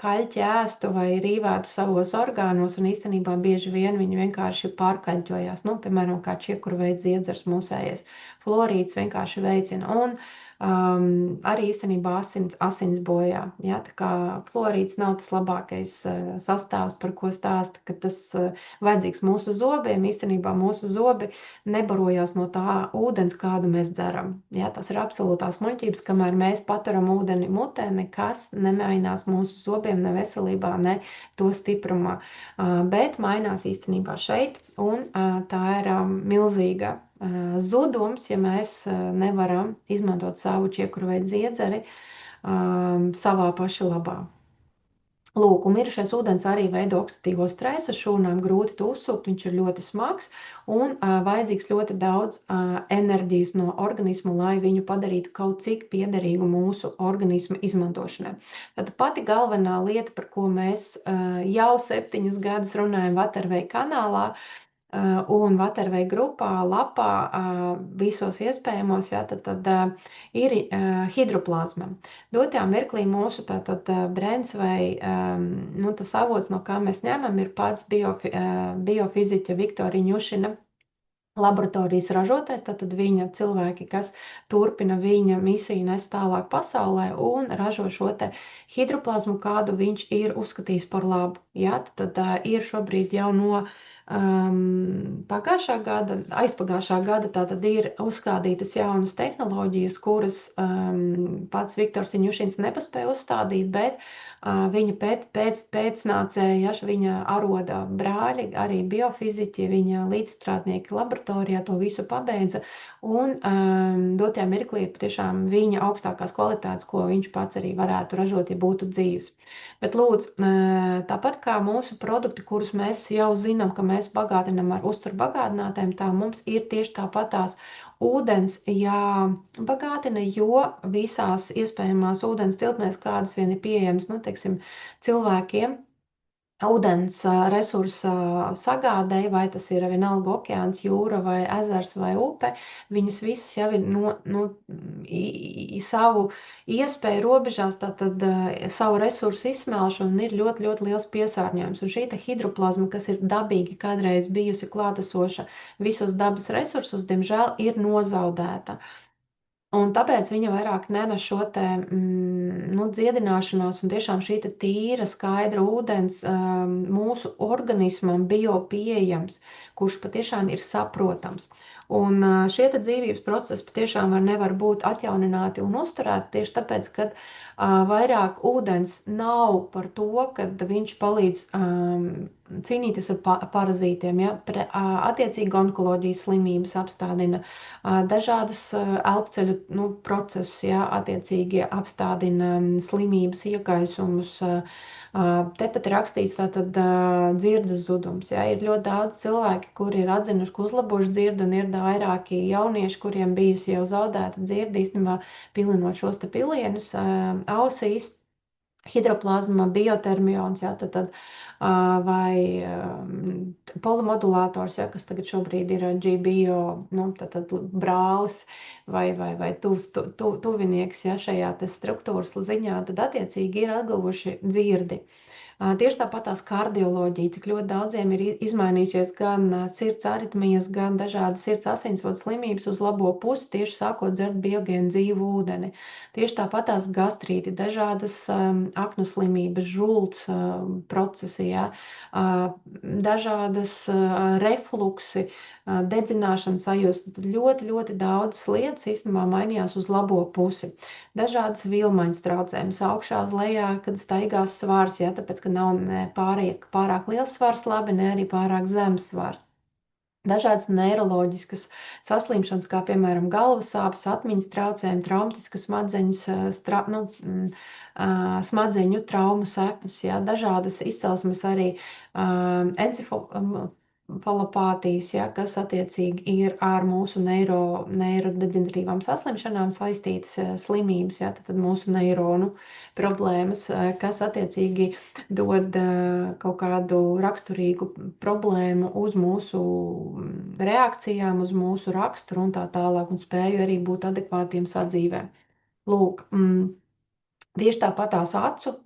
kaļķi ēstu vai rīvētu savos orgānos, un īstenībā bieži vien viņi vienkārši pārkaļķojās, piemēram, kā čiekurveids iedzers mūsējais. Fluorīts vienkārši veicina, un arī īstenībā asins bojā. Ja? Tā kā fluorīds nav tas labākais sastāvs, par ko stāsta, ka tas vajadzīgs mūsu zobiem. Īstenībā mūsu zobi nebarojās no tā ūdens, kādu mēs dzeram. Ja? Tas ir absolūtās muļķības, kamēr mēs paturam ūdeni mutē, nekas nemainās mūsu zobiem, ne veselībā, ne to stiprumā. Bet mainās īstenībā šeit, un tā ir milzīga zudums, ja mēs nevaram izmantot savu čiekurveidu dziedzeri savā paša labā. Lūk, un mirušais ūdens arī veido oksidatīvo stresu, šūnām grūti to uzsūkt, viņš ir ļoti smags un vajadzīgs ļoti daudz enerģijas no organisma, lai viņu padarītu kaut cik piederīgu mūsu organisma izmantošanai. Tad pati galvenā lieta, par ko mēs jau 7 gadus runājam Waterway kanālā, un Waterway grupā, lapā, visos iespējamos, ja, tad ir hidroplazma. Dotajā mirklī mūsu brands vai nu, tas avots, no kā mēs ņemam, ir pats biofiziķa Viktorija Ņušina laboratorijas ražotājs, tātad viņa cilvēki, kas turpina viņa misiju nest tālāk pasaulē un ražo šo te hidroplazmu, kādu viņš ir uzskatījis par labu. Ja? Tad ir šobrīd jau no aizpagājušā gada tātad ir uzstādītas jaunas tehnoloģijas, kuras pats Viktors Ņušins nepaspēja uzstādīt, bet viņa pēcnācēja, viņa aroda brāļi, arī biofiziķi, viņa līdzstrādnieki laboratorijā to visu pabeidza, un dotajā mirklī ir patiešām viņa augstākās kvalitātes, ko viņš pats arī varētu ražot, ja būtu dzīves. Bet lūdzu, tāpat kā mūsu produkti, kurus mēs jau zinām, ka mēs bagātinam ar uzturbagātinātājiem, tā mums ir tieši tāpatās ūdens jābagātina, jo visās iespējamās ūdens tilpnēs, kādas vien ir pieejamas, nu, teiksim, cilvēkiem, ūdens resursa sagādēji, vai tas ir vienalga okeāns, jūra vai ezers vai upe, viņas visas jau ir savu iespēju robežās, tātad savu resursu izsmelšanu ir ļoti, ļoti liels piesārņojums. Un šī hidroplazma, kas ir dabīgi kādreiz bijusi klātesoša visos dabas resursus, diemžēl ir nozaudēta. Un tāpēc viņa vairāk nenes šo te dziedināšanos, un tiešām šī tīra, skaidra ūdens mūsu organismam biopieejams, kurš patiešām ir saprotams. Un šie dzīvības procesi patiešām nevar būt atjaunināti un uzturēti tieši tāpēc, ka vairāk ūdens nav par to, kad viņš palīdz cīnīties ar parazītiem, ja? Attiecīgi onkoloģijas slimības apstādina, dažādus elpceļu procesus, ja? Attiecīgi apstādina slimības, iekaisumus. Tepat ir rakstīts tātad dzirdes zudums. Ja? Ir ļoti daudz cilvēki, kuri ir atzinuši, ka uzlabojuši dzirdi, un ir vairāki jaunieši, kuriem bijusi jau zaudēta dzirde, īstenībā pilinot šos te pilienus ausīs, hidroplazma, biotermions, ja? Tad vai polimodulators, ja? Kas tagad šobrīd ir GBio, tad brālis vai tuvinieks, ja? Šajā te struktūras ziņā, tad attiecīgi ir atguvuši dzirdi. Tieši tāpat tās kardioloģija, cik ļoti daudziem ir izmainījusies gan sirds aritmijas, gan dažādas sirds asinsvadu slimības uz labo pusi, tieši sākot dzert biogēnu dzīvu ūdeni. Tieši tāpat tās gastrīti, dažādas aknu slimības, žults procesi, ja, dažādas refluksi, dedzināšanas sajūsta. Tad ļoti, ļoti daudzas lietas īstenībā mainījās uz labo pusi. Dažādas vilmaņas traucējumus augšā uz lejā, kad staigās svārs, ja, tāpēc, ka nav ne pārāk liels svārs labi, ne arī pārāk zems svārs. Dažādas neiroloģiskas saslimšanas, kā piemēram galvas sāpes, atmiņas traucējumi, traumatiskas smadzeņu traumu sekmes, ja, dažādas izcelsmes arī encefalopātijas, ja, kas attiecīgi ir ar mūsu neirodeģeneratīvām saslimšanām saistītas slimības, ja, tad mūsu neironu problēmas, kas attiecīgi dod kaut kādu raksturīgu problēmu uz mūsu reakcijām, uz mūsu raksturu un tā tālāk, un spēju arī būt adekvātiem sadzīvē. Lūk, tieši tāpat tās acu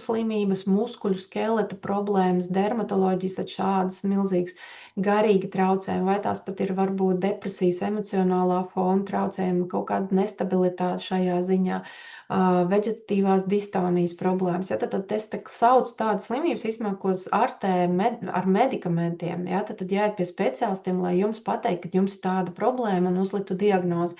slimības, muskuļu skeleta problēmas, dermatoloģijas, tad šādas milzīgas garīgi traucējumi, vai tās pat ir varbūt depresijas, emocionālā fona traucējumi, kaut kāda nestabilitāte šajā ziņā, veģetatīvās distonijas problēmas. Ja, tad es saucu tādas slimības, īstenībā, ko ārstē ar medikamentiem. Ja, tad jāiet pie speciālistiem, lai jums pateikt, ka jums ir tāda problēma un uzliktu diagnozi.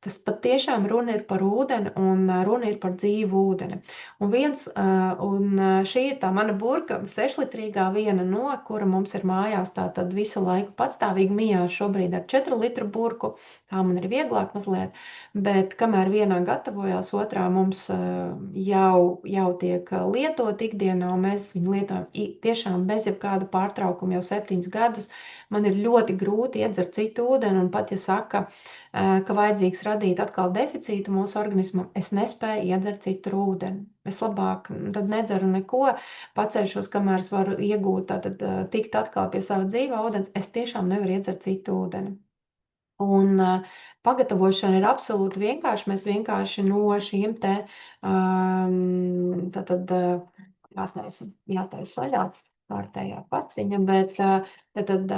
Tas patiešām runa ir par ūdeni, un runa ir par dzīvu ūdeni. Un šī ir tā mana burka, 6-litrīgā viena no, kura mums ir mājās tātad visu laiku patstāvīgi mijās šobrīd ar 4 litru burku. Tā man ir vieglāk mazliet, bet kamēr vienā gatavojās, otrā mums jau tiek lietot ikdienā, un mēs viņu lietojam tiešām bez jebkāda pārtraukuma jau 7 gadus. Man ir ļoti grūti iedzert citu ūdeni, un pat ja saka, ka vajadzīgs radīt atkal deficītu mūsu organismam, es nespēju iedzert citu ūdeni. Es labāk tad nedzeru neko, paceļšos, kamēr es varu iegūt, tātad tikt atkal pie sava dzīvā ūdens, es tiešām nevaru iedzert citu ūdeni. Un pagatavošana ir absolūti vienkārši. Mēs vienkārši no šīm te tātad jātaisa vaļā kārtējā paciņa, bet tad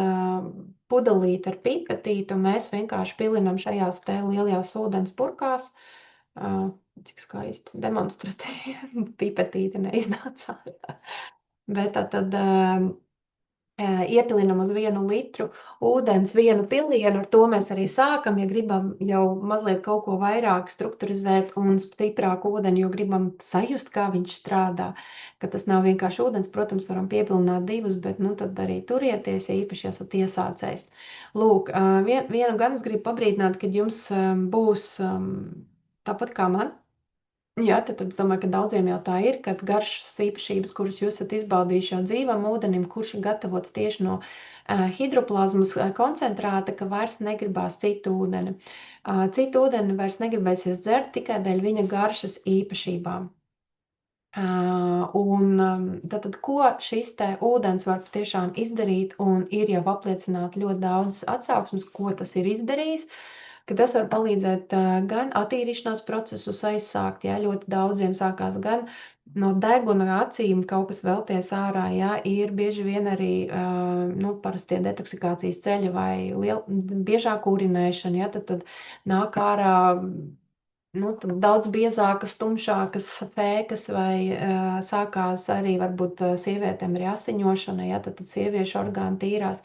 pudelīt ar pipetītu mēs vienkārši pilinam šajās te lielajās ūdens burkās. Cik skaisti demonstratīvi pipetīte neiznāca. Bet tad iepilinam uz 1 litru ūdens 1 pilienu, ar to mēs arī sākam, ja gribam jau mazliet kaut ko vairāk strukturizēt un stiprāku ūdeni, jo gribam sajust, kā viņš strādā, ka tas nav vienkārši ūdens, protams, varam piepilināt 2, bet tad arī turieties, ja īpaši esat iesācējs. Lūk, vienu gan es gribu pabrīdināt, kad jums būs tāpat kā man. Jā, tad es domāju, ka daudziem jau tā ir, kad garšas īpašības, kuras jūs esat izbaudījuši jau dzīvam ūdenim, kurš ir gatavots tieši no hidroplazmas koncentrāta, ka vairs negribās citu ūdeni. Citu ūdeni vairs negribēsies dzert tikai dēļ viņa garšas īpašībām. Tātad, ko šis te ūdens var tiešām izdarīt, un ir jau apliecināti ļoti daudz atsauksmes, ko tas ir izdarījis, ka tas var palīdzēt gan attīrīšanās procesus aizsākt, jā, ļoti daudziem sākās gan no deguna acīm kaut kas velties ārā, jā, ir bieži vien arī parastie detoksikācijas ceļi vai biežāk urinēšana, jā, tad nāk ārā daudz biezākas, tumšākas fēkas vai sākās arī varbūt sievietēm arī asiņošana, jā, tad sieviešu orgāni tīrās.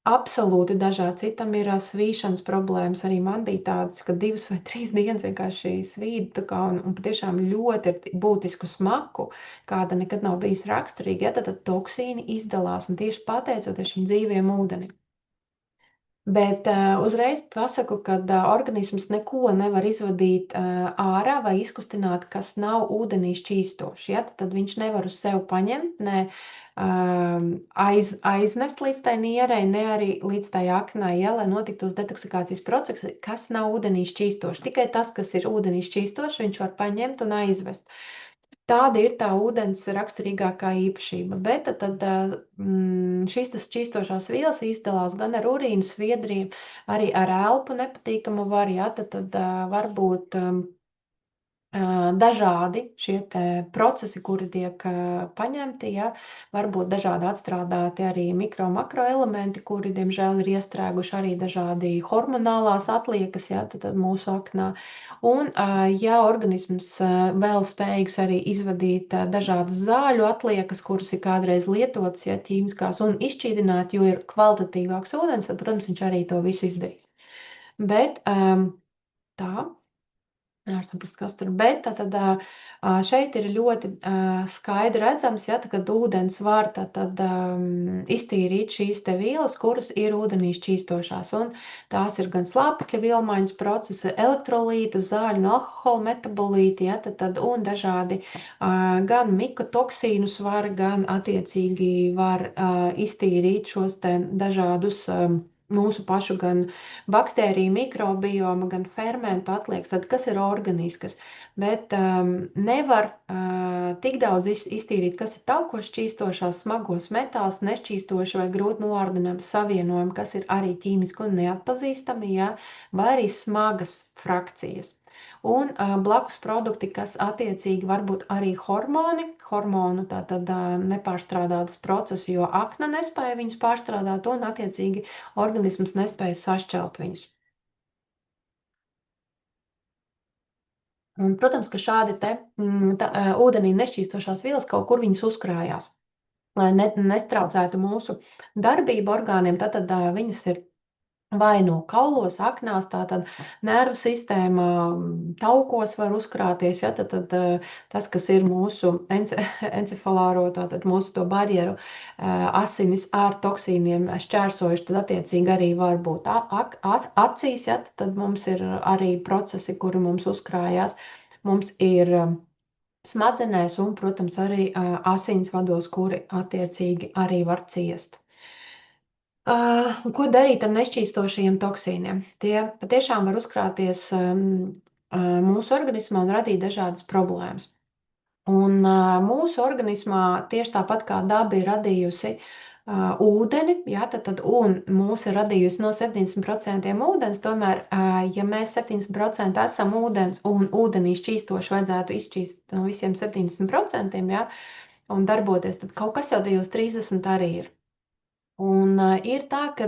Absolūti dažādi. Citam ir svīšanas problēmas. Arī man bija tādas, ka 2 vai 3 dienas vienkārši svīd un patiešām ļoti ar būtisku smaku, kāda nekad nav bijusi raksturīga, ja, tad toksīni izdalās un tieši pateicoties šim dzīviem ūdenim. Bet uzreiz pasaku, ka organisms neko nevar izvadīt ārā vai izkustināt, kas nav ūdenī šķīstoši. Ja? Tad viņš nevar uz sevi paņemt, ne aiznest līdz tai nierei, ne arī līdz tai aknai, ja? Lai notiktos detoksikācijas procesi, kas nav ūdenī šķīstoši. Tikai tas, kas ir ūdenī šķīstoši, viņš var paņemt un aizvest. Tāda ir tā ūdens raksturīgākā īpašība, bet tad šīs šķīstošās vielas izdalās gan ar urīnu, sviedriem, arī ar elpu nepatīkamu var, ja, tad var būt dažādi šie procesi, kuri tiek paņemti, ja, varbūt dažādi atstrādāti arī mikro, makroelementi, kuri, diemžēl, ir iestrēguši arī dažādi hormonālās atliekas, ja, tad mūsu aknā. Un, ja organisms vēl spējīgs arī izvadīt dažādas zāļu atliekas, kuras ir kādreiz lietotas, ja, ķīmiskās, un izšķīdināt, jo ir kvalitatīvāks ūdens, tad, protams, viņš arī to visu izdarīs. Bet tā. Nevar saprast, kas tur, bet tad šeit ir ļoti skaidri redzams, ja, kad ūdens var tad iztīrīt šīs te vielas, kuras ir ūdenī šķīstošās, un tās ir gan slāpekļa vielmaiņas procesi, elektrolītu, zāļu un alkohola metabolīti, ja, tad un dažādi gan mikotoksīnus var, gan attiecīgi var iztīrīt šos te dažādus mūsu pašu gan baktēriju mikrobioma, gan fermentu atliekas, tad kas ir organiskas, bet nevar tik daudz iztīrīt, kas ir taukoši šķīstošās, smagos metāls, nešķīstoši vai grūti noārdinami savienojumi, kas ir arī ķīmiski un neatpazīstami, ja, vai arī smagas frakcijas. Un blakus produkti, kas attiecīgi varbūt arī hormonu tātad nepārstrādātas procesi, jo akna nespēja viņus pārstrādāt un attiecīgi organisms nespēja sašķelt viņus. Un, protams, ka šādi ūdenī nešķīstošās vielas kaut kur viņas uzkrājās. Lai nestraucētu mūsu darbību orgāniem, tad viņas ir vai no kaulos, aknās, tātad nervu sistēmā, taukos var uzkrāties, ja, tad tas, kas ir mūsu encefalāro, tātad mūsu to barjeru asinis ar toksīniem šķērsojuši, tad attiecīgi arī var būt acīs, ja, tad mums ir arī procesi, kuri mums uzkrājās. Mums ir smadzenēs un, protams, arī asinsvados, kuri attiecīgi arī var ciest. Ko darīt ar nešķīstošajiem toksīniem? Tie patiešām var uzkrāties mūsu organismā un radīt dažādas problēmas. Un mūsu organismā tieši tāpat kā daba ir radījusi ūdeni, ja, un mūsu ir radījusi no 70% ūdens, tomēr, ja mēs 70% esam ūdens un ūdenī šķīstoši vajadzētu izšķīst no visiem 70%, ja, un darboties, tad kaut kas jau tajos 30 arī ir. Un ir tā, ka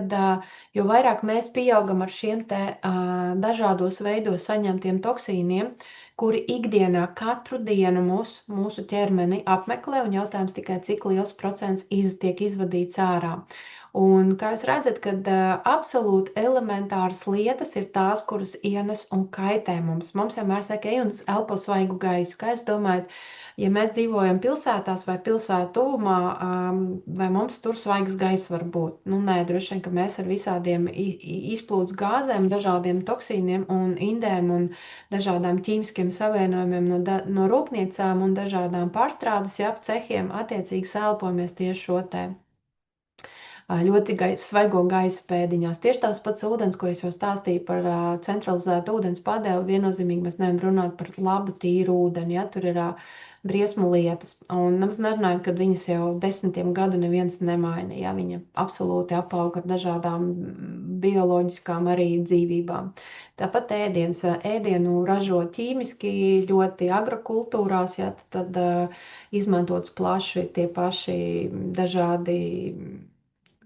jo vairāk mēs pieaugam ar šiem te dažādos veidos saņemtiem toksīniem, kuri ikdienā katru dienu mūsu ķermeni apmeklē, un jautājums tikai, cik liels procents tiek izvadīts ārā. Un, kā jūs redzat, kad absolūti elementāras lietas ir tās, kuras ienes un kaitē mums. Mums vienmēr saka, ej un elpo svaigu gaisu. Kā jūs domājat, ja mēs dzīvojam pilsētās vai pilsētu tuvumā, vai mums tur svaigs gaiss var būt? Nu, nē, droši vien, ka mēs ar visādiem izplūdes gāzēm, dažādiem toksīniem un indēm un dažādām ķīmiskiem savienojumiem no rūpniecām un dažādām pārstrādes cehiem attiecīgi sēlpojamies tieši šo te ļoti svaigo gaisu pēdiņās. Tieši tās pats ūdens, ko es jau stāstīju par centralizētu ūdens padevi, viennozīmīgi mēs nevaram runāt par labu, tīru ūdeni, ja tur ir briesmu lietas. Un nemaz nerunājot, kad viņas jau desmitiem gadu neviens nemaina, ja viņa absolūti apauga ar dažādām bioloģiskām arī dzīvībām. Tāpat ēdienu ražo ķīmiski ļoti agrokultūrās, ja tad izmantots plaši tie paši dažādi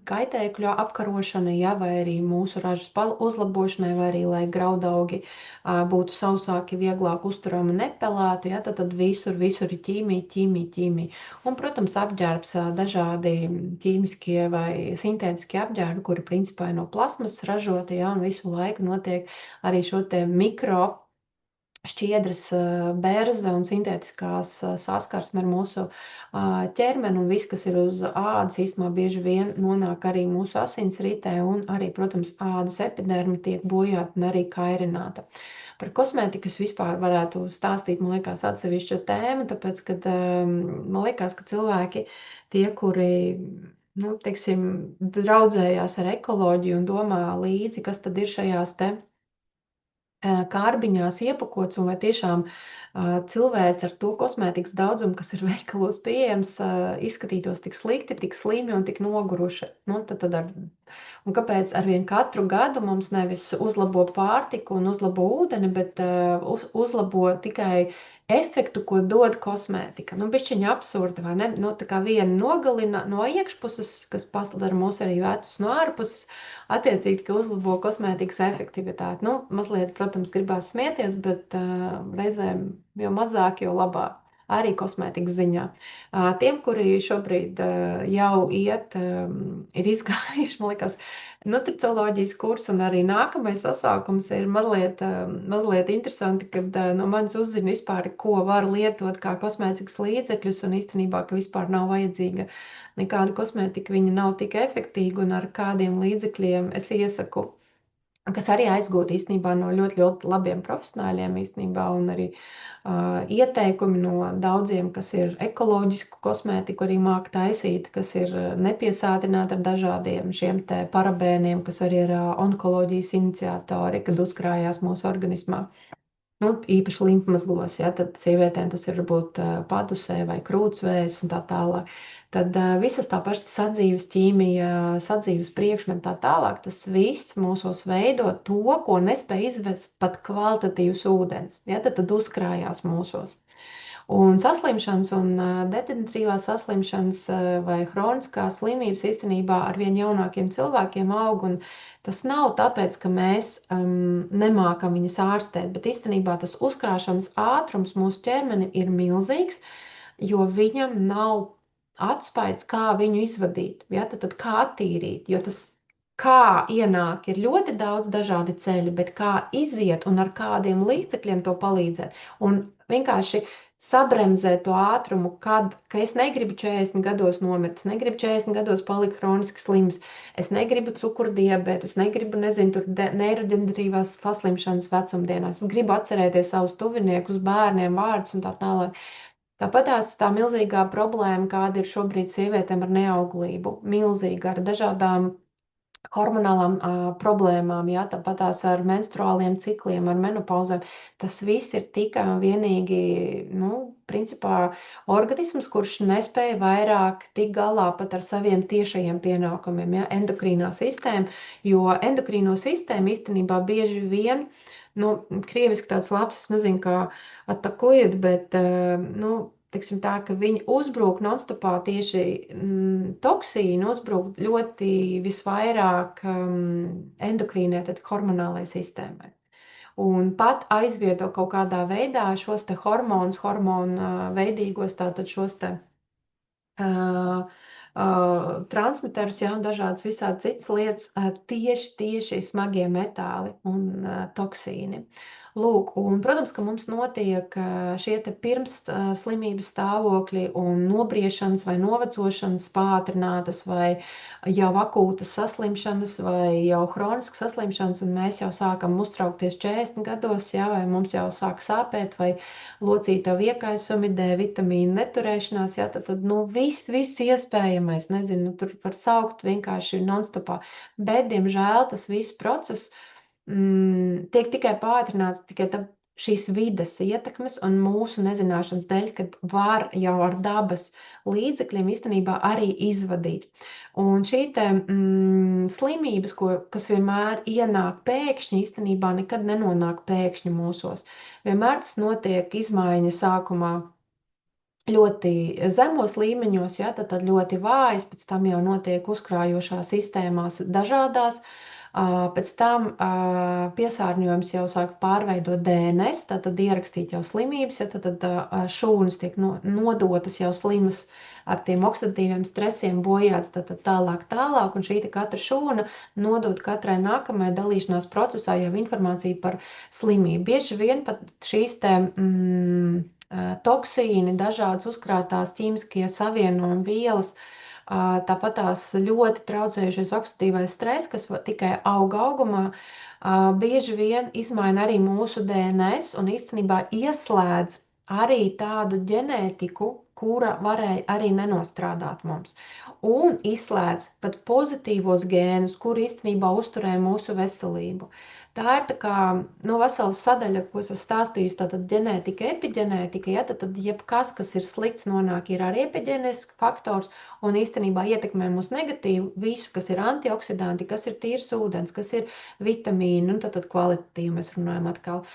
kaitēkļu apkarošana, ja, vai arī mūsu ražas uzlabošanai, vai arī, lai graudaugi būtu sausāki, vieglāk uzturami, nepelētu, ja, tad visur ir ķīmija. Un, protams, apģērbs dažādi ķīmiskie vai sintētiskie apģērbi, kuri principā ir no plasmas ražoti, ja, un visu laiku notiek arī šo te mikro šķiedras bērze un sintētiskās saskarsme ar mūsu ķermeni, un viss, kas ir uz ādas, īstenībā bieži vien nonāk arī mūsu asinsritē, un arī, protams, ādas epiderma tiek bojāta un arī kairināta. Par kosmētiku es vispār varētu stāstīt, man liekas, atsevišķa tēma, tāpēc, ka man liekas, ka cilvēki, tie, kuri teiksim, draudzējās ar ekoloģiju un domā līdzi, kas tad ir šajās te kārbiņās iepakots, un vai tiešām cilvēks ar to kosmētikas daudzumu, kas ir veikalos pieejams, izskatītos tik slikti, tik slimi un tik noguruši. Un kāpēc arvien katru gadu mums nevis uzlabo pārtiku un uzlabo ūdeni, bet uzlabo tikai efektu, ko dod kosmētika. Bišķiņa absurdi, vai ne? Tā kā viena nogalina no iekšpuses, kas padara mūs arī vecus no ārpuses, attiecīgi, ka uzlabo kosmētikas efektivitāti. Mazliet, protams, gribās smieties, bet reizēm jo mazāk, jo labāk. Arī kosmētikas ziņā. Tiem, kuri šobrīd jau ir izgājuši, man liekas, nutricioloģijas kursu, un arī nākamais sasaukums ir mazliet interesanti, kad no manis uzzina vispār, ko var lietot kā kosmētikas līdzekļus, un īstenībā, ka vispār nav vajadzīga nekāda kosmētika, viņa nav tik efektīga, un ar kādiem līdzekļiem es iesaku, kas arī aizgūt īstenībā no ļoti, ļoti labiem profesionāļiem īstenībā, un arī ieteikumi no daudziem, kas ir ekoloģisku kosmētiku arī māk taisīt, kas ir nepiesātināti ar dažādiem šiem te parabēniem, kas arī ir onkoloģijas iniciatori, kad uzkrājās mūsu organismā. Īpaši limfmazglos, ja, tad sievietēm tas ir varbūt padusē vai krūtsvējas un tā tālāk. Tad visas tā paša sadzīves ķīmija, sadzīves priekšmeti tā tālāk, tas viss mūsos veido to, ko nespēj izvest pat kvalitatīvs ūdens. Ja, tad uzkrājās mūsos. Un saslimšanas un degeneratīvās saslimšanas vai hroniskās slimības īstenībā ar vien jaunākiem cilvēkiem aug, un tas nav tāpēc, ka mēs nemākam viņas ārstēt, bet īstenībā tas uzkrāšanas ātrums mūsu ķermenim ir milzīgs, jo viņam nav atspaids, kā viņu izvadīt, ja? Tad kā attīrīt, jo tas kā ienāk, ir ļoti daudz dažādi ceļi, bet kā iziet un ar kādiem līdzekļiem to palīdzēt. Un vienkārši sabremzēt to ātrumu, ka es negribu 40 gados nomirt, es negribu 40 gados palikt hroniski slims, es negribu cukurdiebetu, es negribu, nezinu, tur neiroģeneratīvās saslimšanas vecumdienās, es gribu atcerēties savus tuviniekus, bērniem, vārdus un tā tālāk. Tāpat tā milzīgā problēma, kāda ir šobrīd sievietēm ar neauglību, milzīga ar dažādām hormonālām problēmām, ja, tāpat tās ar menstruāliem cikliem, ar menopauzēm. Tas viss ir tikai un vienīgi, principā, organisms, kurš nespēja vairāk tik galā pat ar saviem tiešajiem pienākumiem, ja, endokrīnā sistēma, jo endokrīno sistēma īstenībā bieži vien, krieviski tāds labs, es nezinu, kā atakojiet, bet, teiksim tā, ka viņi uzbrūk nonstopā tieši toksīni, uzbrūk ļoti visvairāk endokrīnai, tad hormonālai sistēmai. Un pat aizvieto kaut kādā veidā šos te hormonus, hormonu veidīgos, tātad šos te transmiterus, ja, un dažādas visādi citas lietas, tieši smagie metāli un toksīni. Lūk, un, protams, ka mums notiek šie te pirms slimības stāvokļi un nobriešanas vai novecošanas pātrinātas vai jau akūtas saslimšanas vai jau hroniskas saslimšanas, un mēs jau sākam uztraukties 40 gados, ja, vai mums jau sāk sāpēt, vai locītavu iekaisumi, D vitamīnu neturēšanās, ja, tad viss iespējamais, nezinu, tur var saukt vienkārši nonstopā, bet, diemžēl, tas viss process tiek tikai pātrināts tikai šīs vides ietekmes un mūsu nezināšanas dēļ, kad var jau ar dabas līdzekļiem īstenībā arī izvadīt. Un šī te slimības, kas vienmēr ienāk pēkšņi, īstenībā nekad nenonāk pēkšņi mūsos. Vienmēr tas notiek izmaiņa sākumā ļoti zemos līmeņos, ja, tad ļoti vājas, pēc tam jau notiek uzkrājošās sistēmās dažādās. Pēc tam piesārņojums jau sāk pārveidot DNS, tad ierakstīt jau slimības, ja, tad šūnas tiek nodotas jau slimas ar tiem oksidatīviem stresiem bojāts, tad tālāk, un šī katra šūna nodod katrai nākamajai dalīšanās procesā jau informāciju par slimību. Bieži vien pat šīs te toksīni, dažādas uzkrātās ķīmiskie savienojumi, vielas, tāpat tās ļoti traucējušies oksidatīvais stress, kas tikai augumā, bieži vien izmaina arī mūsu DNS un īstenībā ieslēdz arī tādu ģenētiku, kura varēja arī nenostrādāt mums. Un izslēdz pat pozitīvos gēnus, kuri īstenībā uzturē mūsu veselību. Tā ir tā kā vesela sadaļa, ko es esmu stāstījusi, tātad ģenētika, epiģenētika, ja, tad jebkas, kas ir slikts, nonāk ir arī epiģenisks faktors un īstenībā ietekmē mūs negatīvi visu, kas ir antioksidanti, kas ir tīrs ūdens, kas ir vitamīni, un tad kvalitatīvi mēs runājam atkal,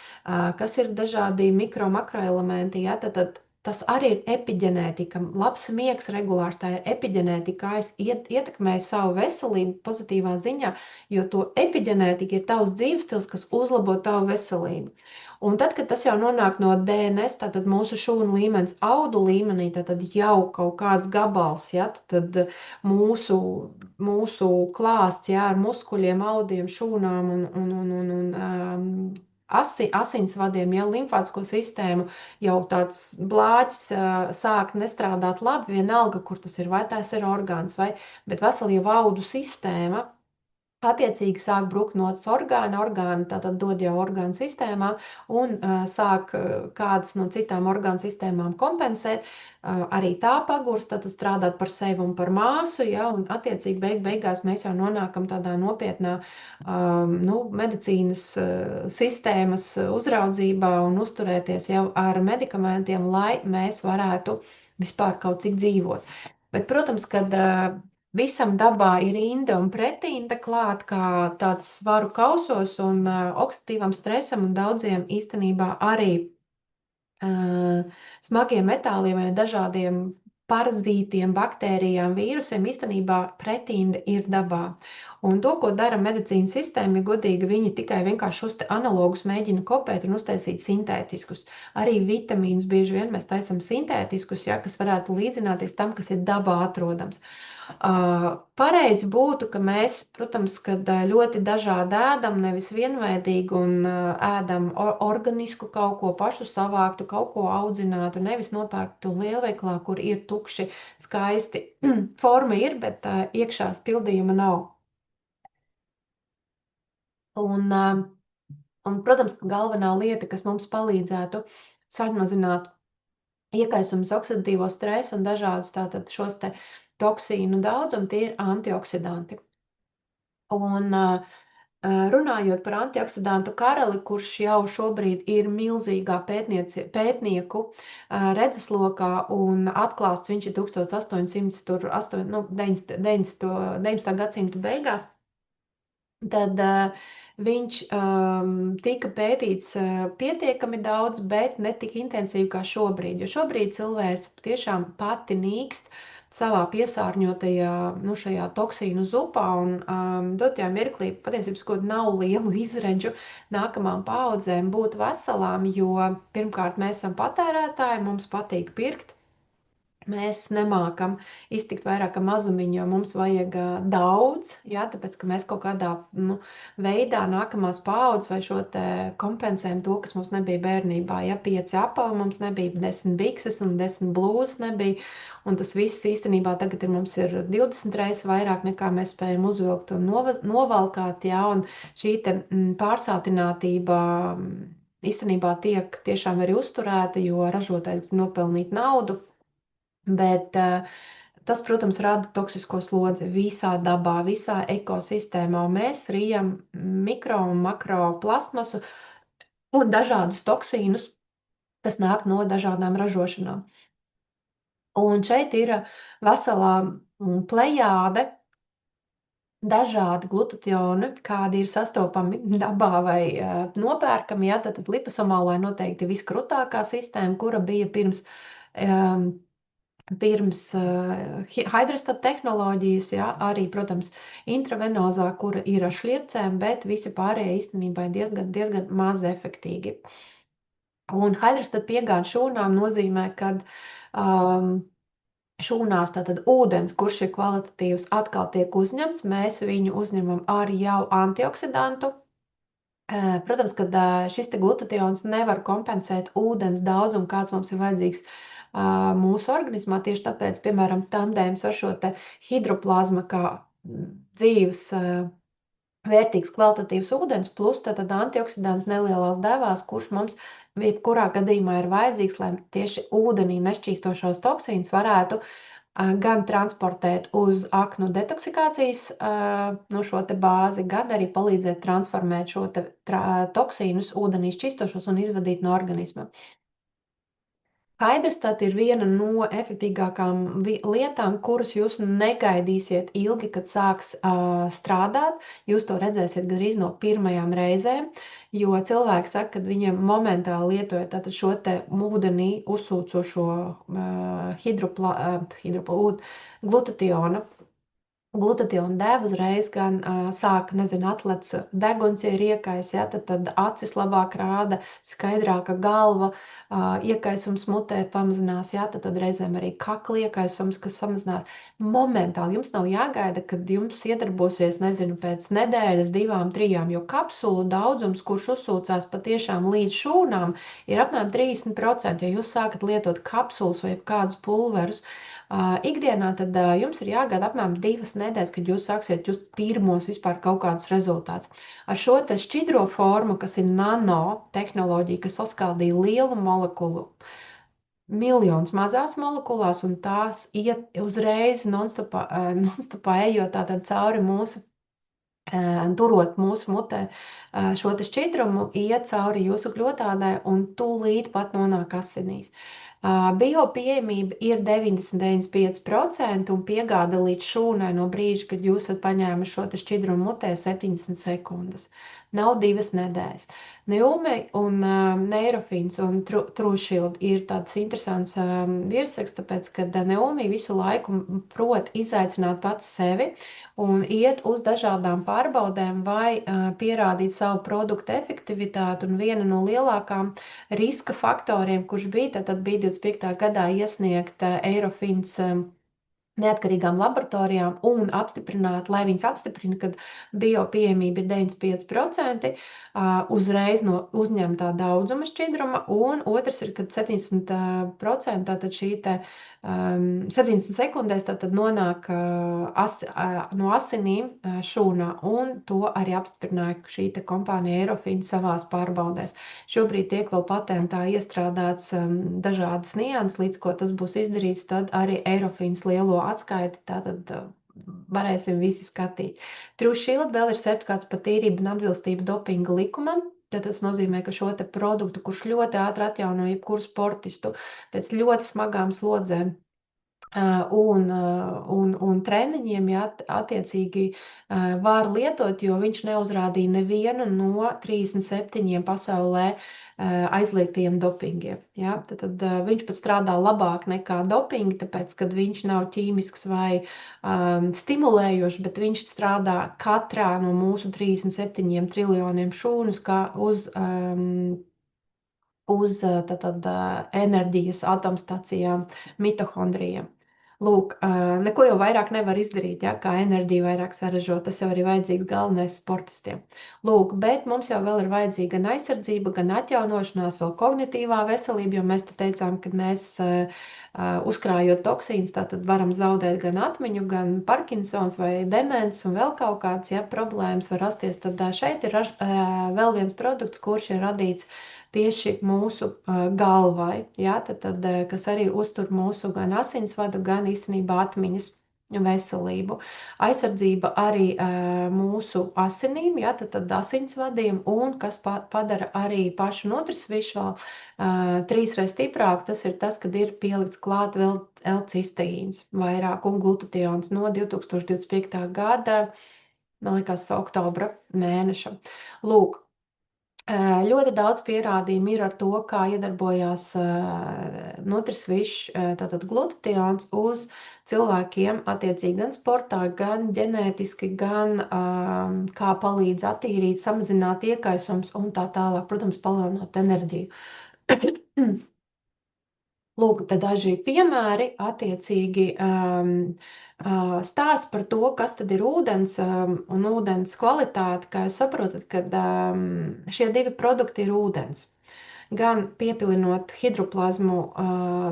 kas ir dažādi mikro, makroelementi, ja, tad tas arī ir epiģenētika. Labs miegs regulārs, tā ir epiģenētika, kā es ietekmēju savu veselību pozitīvā ziņā, jo to epiģenētika ir tavs dzīvestils, kas uzlabo tavu veselību. Un tad, kad tas jau nonāk no DNS, tātad mūsu šūnu līmenis audu līmenī, tad jau kaut kāds gabals, ja, tad mūsu klāsts, ja, ar muskuļiem, audiem, šūnām un asinsvadiem, ja, limfātisko sistēmu, jau tāds blāķis sāk nestrādāt labi, vienalga, kur tas ir, vai tas ir orgāns, bet vesela jau audu sistēma, attiecīgi sāk brukt no orgāni tātad dod jau orgānu sistēmā un sāk kādas no citām orgānu sistēmām kompensēt, arī tā pagurst, tad strādāt par sevi un par māsu, ja, un attiecīgi beigās mēs jau nonākam tādā nopietnā medicīnas sistēmas uzraudzībā un uzturēties jau ar medikamentiem, lai mēs varētu vispār kaut cik dzīvot. Bet, protams, kad visam dabā ir inde un pretīnde klāt, kā tāds svaru kausos un oksidatīvam stresam un daudziem īstenībā arī smagiem metāliem vai dažādiem parazītiem, baktērijām, vīrusiem, īstenībā pretīnde ir dabā. Un to, ko dara medicīnas sistēma, ja godīgi, viņi tikai vienkārši šos te analogus mēģina kopēt un uztaisīt sintētiskus. Arī vitamīnus bieži vien mēs taisam sintētiskus, ja, kas varētu līdzināties tam, kas ir dabā atrodams. Pareizi būtu, ka mēs, protams, kad ļoti dažādi ēdam, nevis vienveidīgi un ēdam organisku kaut ko pašu savāktu, kaut ko audzinātu, nevis nopērktu lielveiklā, kur ir tukši, skaisti. Forma ir, bet iekšā pildījuma nav. Un, protams, ka galvenā lieta, kas mums palīdzētu samazināt iekaisumus, oksidatīvo stresu un dažādus tātad šos te toksīnu daudzumu, tie ir antioksidanti. Un runājot par antioksidantu karali, kurš jau šobrīd ir milzīgā pētnieku redzeslokā un atklāsts, viņš ir 19. gadsimta beigās, tad viņš tika pētīts pietiekami daudz, bet ne tik intensīvi kā šobrīd. Jo šobrīd cilvēks tiešām pati nīkst savā piesārņotajā, šajā toksīnu zupā un dotajā mirklī patiesībā kaut nav lielu izredzu nākamām paaudzēm būt veselām, jo pirmkārt mēs esam patērētāji, mums patīk pirkt. Mēs nemākam iztikt vairāk ar mazumiņu, jo mums vajag daudz, jā, tāpēc, ka mēs kaut kādā veidā nākamās paaudzes vai šo te kompensējam to, kas mums nebija bērnībā. Ja 5 apavi mums nebija, 10 bikses un 10 blūzes nebija, un tas viss īstenībā tagad mums ir 20 reizes vairāk nekā mēs spējam uzvilkt un novalkāt, jā, un šī te pārsātinātība īstenībā tiek tiešām arī uzturēta, jo ražotājs grib nopelnīt naudu. Bet tas, protams, rada toksisko slodzi visā dabā, visā ekosistēmā. Mēs rījam mikro un makro plastmasu un dažādus toksīnus, kas nāk no dažādām ražošanām. Un šeit ir veselā plejāde dažādi glutationi, kādi ir sastopami dabā vai nopērkami. Ja, tad liposomālā noteikti viskrutākā sistēma, kura bija pirms hidrostat tehnoloģijas, ja, arī, protams, intravenozā, kura ir ar šļircēm, bet visi pārējie īstenībā ir diezgan maz efektīgi. Un hidrostat piegāde šūnām nozīmē, ka šūnās tātad ūdens, kurš ir kvalitatīvs, atkal tiek uzņemts. Mēs viņu uzņemam ar jau antioksidantu. Protams, ka šis te glutations nevar kompensēt ūdens daudzumu, kāds mums ir vajadzīgs mūsu organismā. Tieši tāpēc, piemēram, tandēms ar šo te hidroplazma kā dzīves vērtīgs kvalitatīvs ūdens, plus tad antioksidants nelielās devās, kurš mums jebkurā gadījumā ir vajadzīgs, lai tieši ūdenī nešķīstošos toksīnus varētu gan transportēt uz aknu detoksikācijas šo te bāzi, gan arī palīdzēt transformēt šo te toksīnus ūdenī šķīstošos un izvadīt no organisma. Hidrostat ir viena no efektīgākām lietām, kuras jūs negaidīsiet ilgi, kad sāks strādāt. Jūs to redzēsiet gandrīz no pirmajām reizēm, jo cilvēki saka, ka viņiem momentāli lietojot tātad šo te ūdenī uzsūcošo glutationu devu uzreiz gan sāk, atlec deguns, ja ir iekais, ja, tad acis labāk rāda, skaidrāka galva, iekaisums mutē pamazinās, ja, tad reizēm arī kakla iekaisums, kas samazinās. Momentāli jums nav jāgaida, kad jums iedarbosies, pēc nedēļas, 2, 3, jo kapsulu daudzums, kurš uzsūcās patiešām līdz šūnām, ir apmēram 30%. Ja jūs sākat lietot kapsulas vai kādus pulverus, ikdienā, tad jums ir jāgāda apmēram 2 nedēļas, kad jūs sāksiet just pirmos vispār kaut kādus rezultātus. Ar šo te šķidro formu, kas ir nano tehnoloģija, kas saskaldīja lielu molekulu, miljonus mazās molekulās, un tās iet uzreiz nonstopā ejot tātad cauri mūsu, turot mūsu mutē šo te šķidrumu, iet cauri jūsu kļotādē un tūlīt pat nonāk asinīs. Biopieejamība ir 90–95% un piegāda līdz šūnai no brīža, kad jūs esat paņēmuši šo te šķidrumu mutē 70 sekundes. Nav 2 nedēļas. Neumi un Neirofins un TrueShield ir tāds interesants virsraksts, tāpēc, ka Neumi visu laiku prot izaicināt pats sevi un iet uz dažādām pārbaudēm vai pierādīt savu produktu efektivitāti. Un viena no lielākām riska faktoriem, kurš bija, tad bija 25. gadā iesniegta Eirofins neatkarīgām laboratorijām un apstiprināt, lai viņas apstiprina, ka biopieejamība ir 95%, uzreiz no uzņemtā daudzuma šķidruma, un otrs ir, kad 70%, tātad šī te 70 sekundēs tātad nonāk no asinīm šūnā, un to arī apstiprināja šī te kompānija Eurofin savās pārbaudēs. Šobrīd tiek vēl patentā iestrādāts dažādas nianses, līdz ko tas būs izdarīts, tad arī Eurofins lielo atskaiti, tātad varēsim visi skatīt. True Shield vēl ir sertifikāts par tīrību un atbilstību dopinga likumam. Tad tas nozīmē, ka šo te produktu, kurš ļoti ātri atjauno jebkuru sportistu pēc ļoti smagām slodzēm un treniņiem, ja, attiecīgi var lietot, jo viņš neuzrādīja nevienu no 37 pasaulē aizliegtajiem dopingiem. Ja? Tad viņš pat strādā labāk nekā dopingi, tāpēc, kad viņš nav ķīmisks vai stimulējošs, bet viņš strādā katrā no mūsu 37 triljoniem šūnas kā uz enerģijas atomstacijām, mitohondrijiem. Lūk, neko jau vairāk nevar izdarīt, ja, kā enerģiju vairāk saražot, tas jau arī vajadzīgs galvenais sportistiem. Lūk, bet mums jau vēl ir vajadzīga gan aizsardzība, gan atjaunošanās, vēl kognitīvā veselība, jo mēs te teicām, ka mēs uzkrājot toksīnus, tātad varam zaudēt gan atmiņu, gan Parkinsons vai demens un vēl kaut kāds, ja, problēmas var rasties, tad šeit ir vēl viens produkts, kurš ir radīts tieši mūsu galvai, ja, tad, kas arī uztur mūsu gan asinsvadu, gan īstenībā atmiņas veselību. Aizsardzība arī mūsu asinīm, ja, tad asinsvadiem, un kas padara arī pašu nutrisvišu vēl 3 reizes stiprāk, tas ir tas, kad ir pielikts klāt vēl L-cisteīns vairāk un glutations no 2025. gada, man liekas, oktobra mēneša. Lūk, ļoti daudz pierādījumu ir ar to, kā iedarbojās nutrisvišs, tātad glutations uz cilvēkiem attiecīgi gan sportā, gan ģenētiski, gan kā palīdz attīrīt, samazināt iekaisums un tā tālāk, protams, palielinot enerģiju. Lūk, te daži piemēri attiecīgi stāsts par to, kas tad ir ūdens un ūdens kvalitāte. Kā jūs saprotat, kad šie divi produkti ir ūdens. Gan piepilinot hidroplazmu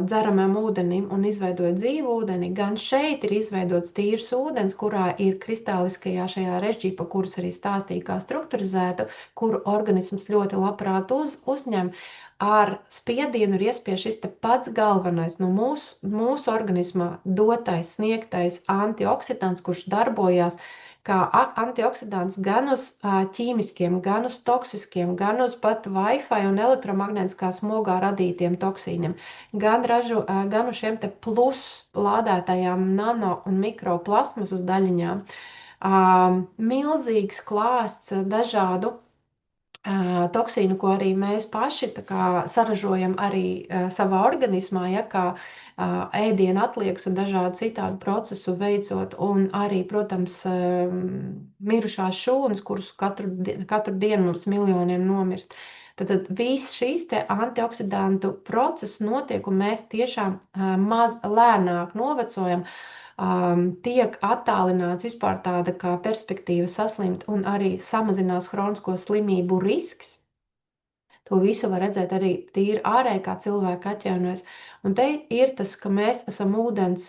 dzeramam ūdenim un izveidot dzīvu ūdeni, gan šeit ir izveidots tīrs ūdens, kurā ir kristāliskajā šajā režģīpa, kuras arī stāstīja kā strukturizētu, kuru organisms ļoti labprāt uzņem. Ar spiedienu ir iespiest šis te pats galvenais no mūsu organismā dotais, sniegtais antioksidants, kurš darbojās kā antioksidants gan uz ķīmiskiem, gan uz toksiskiem, gan uz pat Wi-Fi un elektromagnētiskā smogā radītiem toksīniem, gan uz šiem te plus lādētajām nano un mikroplasmasas daļiņām. Milzīgs klāsts dažādu toksīnu, ko arī mēs paši saražojam arī savā organismā, ja, kā ēdienu atliekas un dažādu citādu procesu veicot, un arī, protams, mirušās šūnas, kuras katru dienu mums miljoniem nomirst. Tad viss šīs te antioksidantu process notiek, un mēs tiešām lēnāk novecojam, tiek attālināts vispār tāda kā perspektīva saslimt un arī samazinās hronisko slimību risks. To visu var redzēt arī tīri ārēji, kā cilvēki atjaunojas. Un te ir tas, ka mēs esam ūdens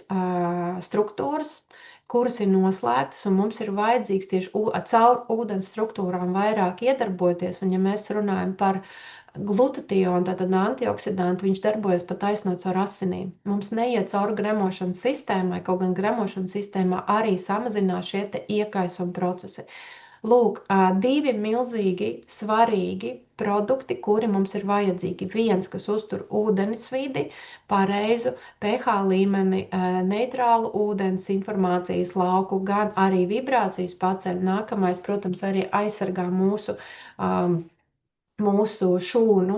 struktūras, kuras ir noslēgtas, un mums ir vajadzīgs tieši caur ūdens struktūrām vairāk iedarboties. Un ja mēs runājam par glutationu, tātad antioksidantu, viņš darbojas pat taisnot caur asinīm. Mums neiet cauri gremošanas sistēmai, kaut gan gremošanas sistēmā arī samazinās šie te iekaisuma procesi. Lūk, 2 milzīgi svarīgi produkti, kuri mums ir vajadzīgi. Viens, kas uztur ūdensvidi, pareizu pH līmeni, neitrālu ūdens informācijas lauku, gan arī vibrācijas paceļ. Nākamais, protams, arī aizsargā mūsu šūnu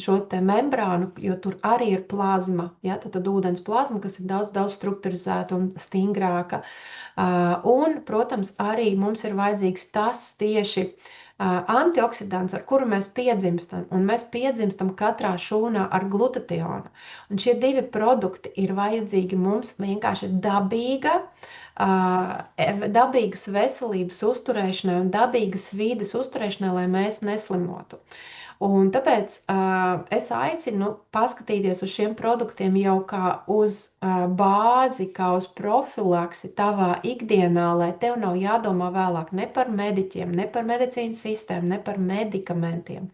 šo te membrānu, jo tur arī ir plazma, ja, tad ūdens plazma, kas ir daudz strukturizēta un stingrāka. Un, protams, arī mums ir vajadzīgs tas tieši Antioksidants, ar kuru mēs piedzimstam, un mēs piedzimstam katrā šūnā ar glutationu. Un šie divi produkti ir vajadzīgi mums vienkārši dabīgas veselības uzturēšanai un dabīgas vīdes uzturēšanai, lai mēs neslimotu. Un tāpēc es aicinu paskatīties uz šiem produktiem jau kā uz bāzi, kā uz profilaksi tavā ikdienā, lai tev nav jādomā vēlāk ne par mediķiem, ne par medicīnas sistēmu, ne par medikamentiem.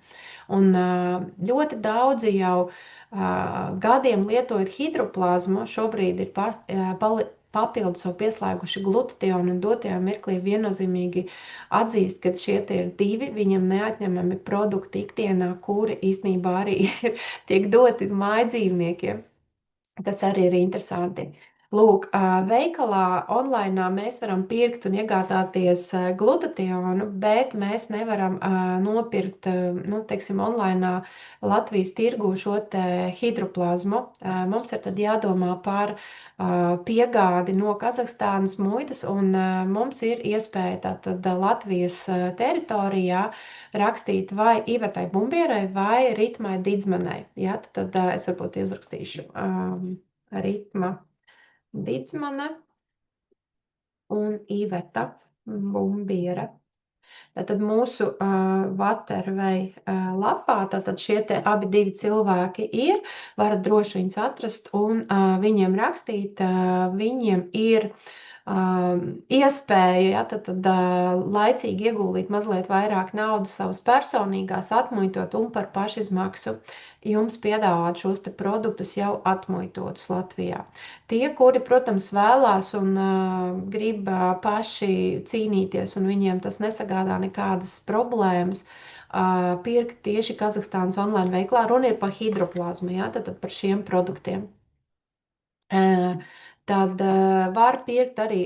Un ļoti daudzi jau gadiem lietojot hidroplazmu, šobrīd ir papildus jau pieslēguši glutationu un dotajā mirklī viennozīmīgi atzīst, ka šie ir divi viņam neatņemami produkti ikdienā, kuri īstenībā arī tiek doti mājdzīvniekiem, kas arī ir interesanti. Lūk, veikalā online mēs varam pirkt un iegādāties glutationu, bet mēs nevaram nopirkt, teiksim, online Latvijas tirgu šo te hidroplazmu. Mums ir tad jādomā par piegādi no Kazahstānas muitas, un mums ir iespēja tātad Latvijas teritorijā rakstīt vai Ivetai Bumbierai vai Ritmai Didzmanai. Ja, tad es varbūt uzrakstīšu Ritma Didzmane un Iveta Bumbiere. Tad mūsu Waterway lapā, tātad šie te abi divi cilvēki ir, varat droši viņus atrast un viņiem rakstīt, viņiem ir iespēja, ja, tad laicīgi ieguldīt mazliet vairāk naudas savas personīgās, atmuitot un par pašizmaksu jums piedāvāt šos te produktus jau atmuitotus Latvijā. Tie, kuri, protams, vēlās un grib paši cīnīties un viņiem tas nesagādā nekādas problēmas, pirkt tieši Kazahstānas online veiklā, runa ir par hidroplazmu, ja, tad par šiem produktiem. Tad var pirkt arī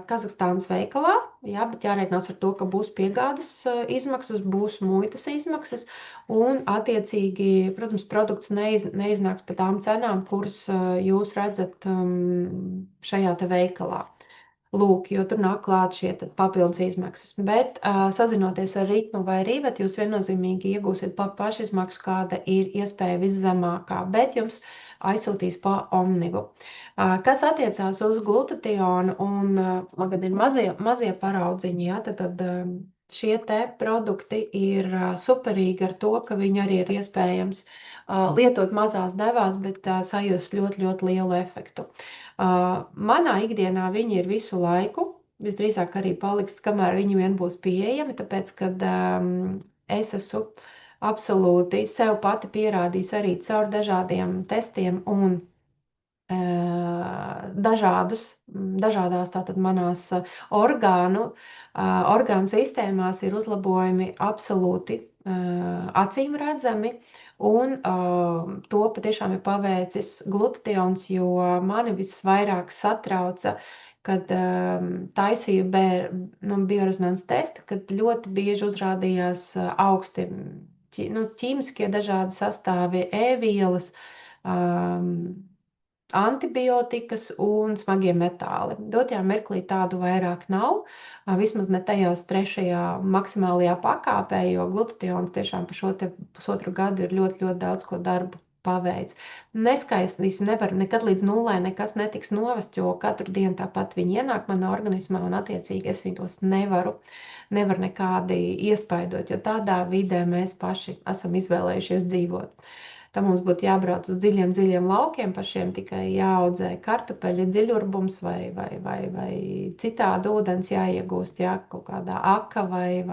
Kazahstānas veikalā, jā, bet jārēķinās ar to, ka būs piegādes izmaksas, būs muitas izmaksas un attiecīgi, protams, produkts neiznāks par tām cenām, kuras jūs redzat šajā te veikalā. Lūk, jo tur nāk klāt šie papildus izmaksas. Bet sazinoties ar Ritmu vai Rīvetu, jūs viennozīmīgi iegūsiet pašizmaksu, kāda ir iespēja viszemākā, bet jums aizsūtīs pa Omnivu. Kas attiecās uz glutationu un man ir mazie paraudziņi, ja, tad šie te produkti ir superīgi ar to, ka viņi arī ir iespējams lietot mazās devās, bet sajust ļoti, ļoti lielu efektu. Manā ikdienā viņi ir visu laiku, visdrīzāk arī paliks, kamēr viņi vien būs pieejami, tāpēc, kad es esmu absolūti sev pati pierādījis arī caur dažādiem testiem un dažādās tātad manās orgānu sistēmās ir uzlabojumi absolūti acīm redzami, un to patiešām ir paveicis glutations, jo mani visvairāk satrauca, kad taisīju biorezonanses testu, kad ļoti bieži uzrādījās augsti ķīmiskie dažādi sastāvi, E-vielas, antibiotikas un smagie metāli. Dotajā mirklī tādu vairāk nav, vismaz ne tajās trešajā maksimālajā pakāpē, jo glutations tiešām par šo te pusotru gadu ir ļoti, ļoti daudz ko darbu paveic. Neskaistīs nevar nekad līdz nulē, nekas netiks novest, jo katru dienu tāpat viņi ienāk manā organismā un attiecīgi es viņos nevaru nekādi iespaidot, jo tādā vidē mēs paši esam izvēlējušies dzīvot. Tad mums būtu jābrauc uz dziļiem laukiem, pašiem tikai jāaudzē kartupeļi, dziļurbums vai citādi ūdens jāiegūst, jā, kaut kādā aka vai.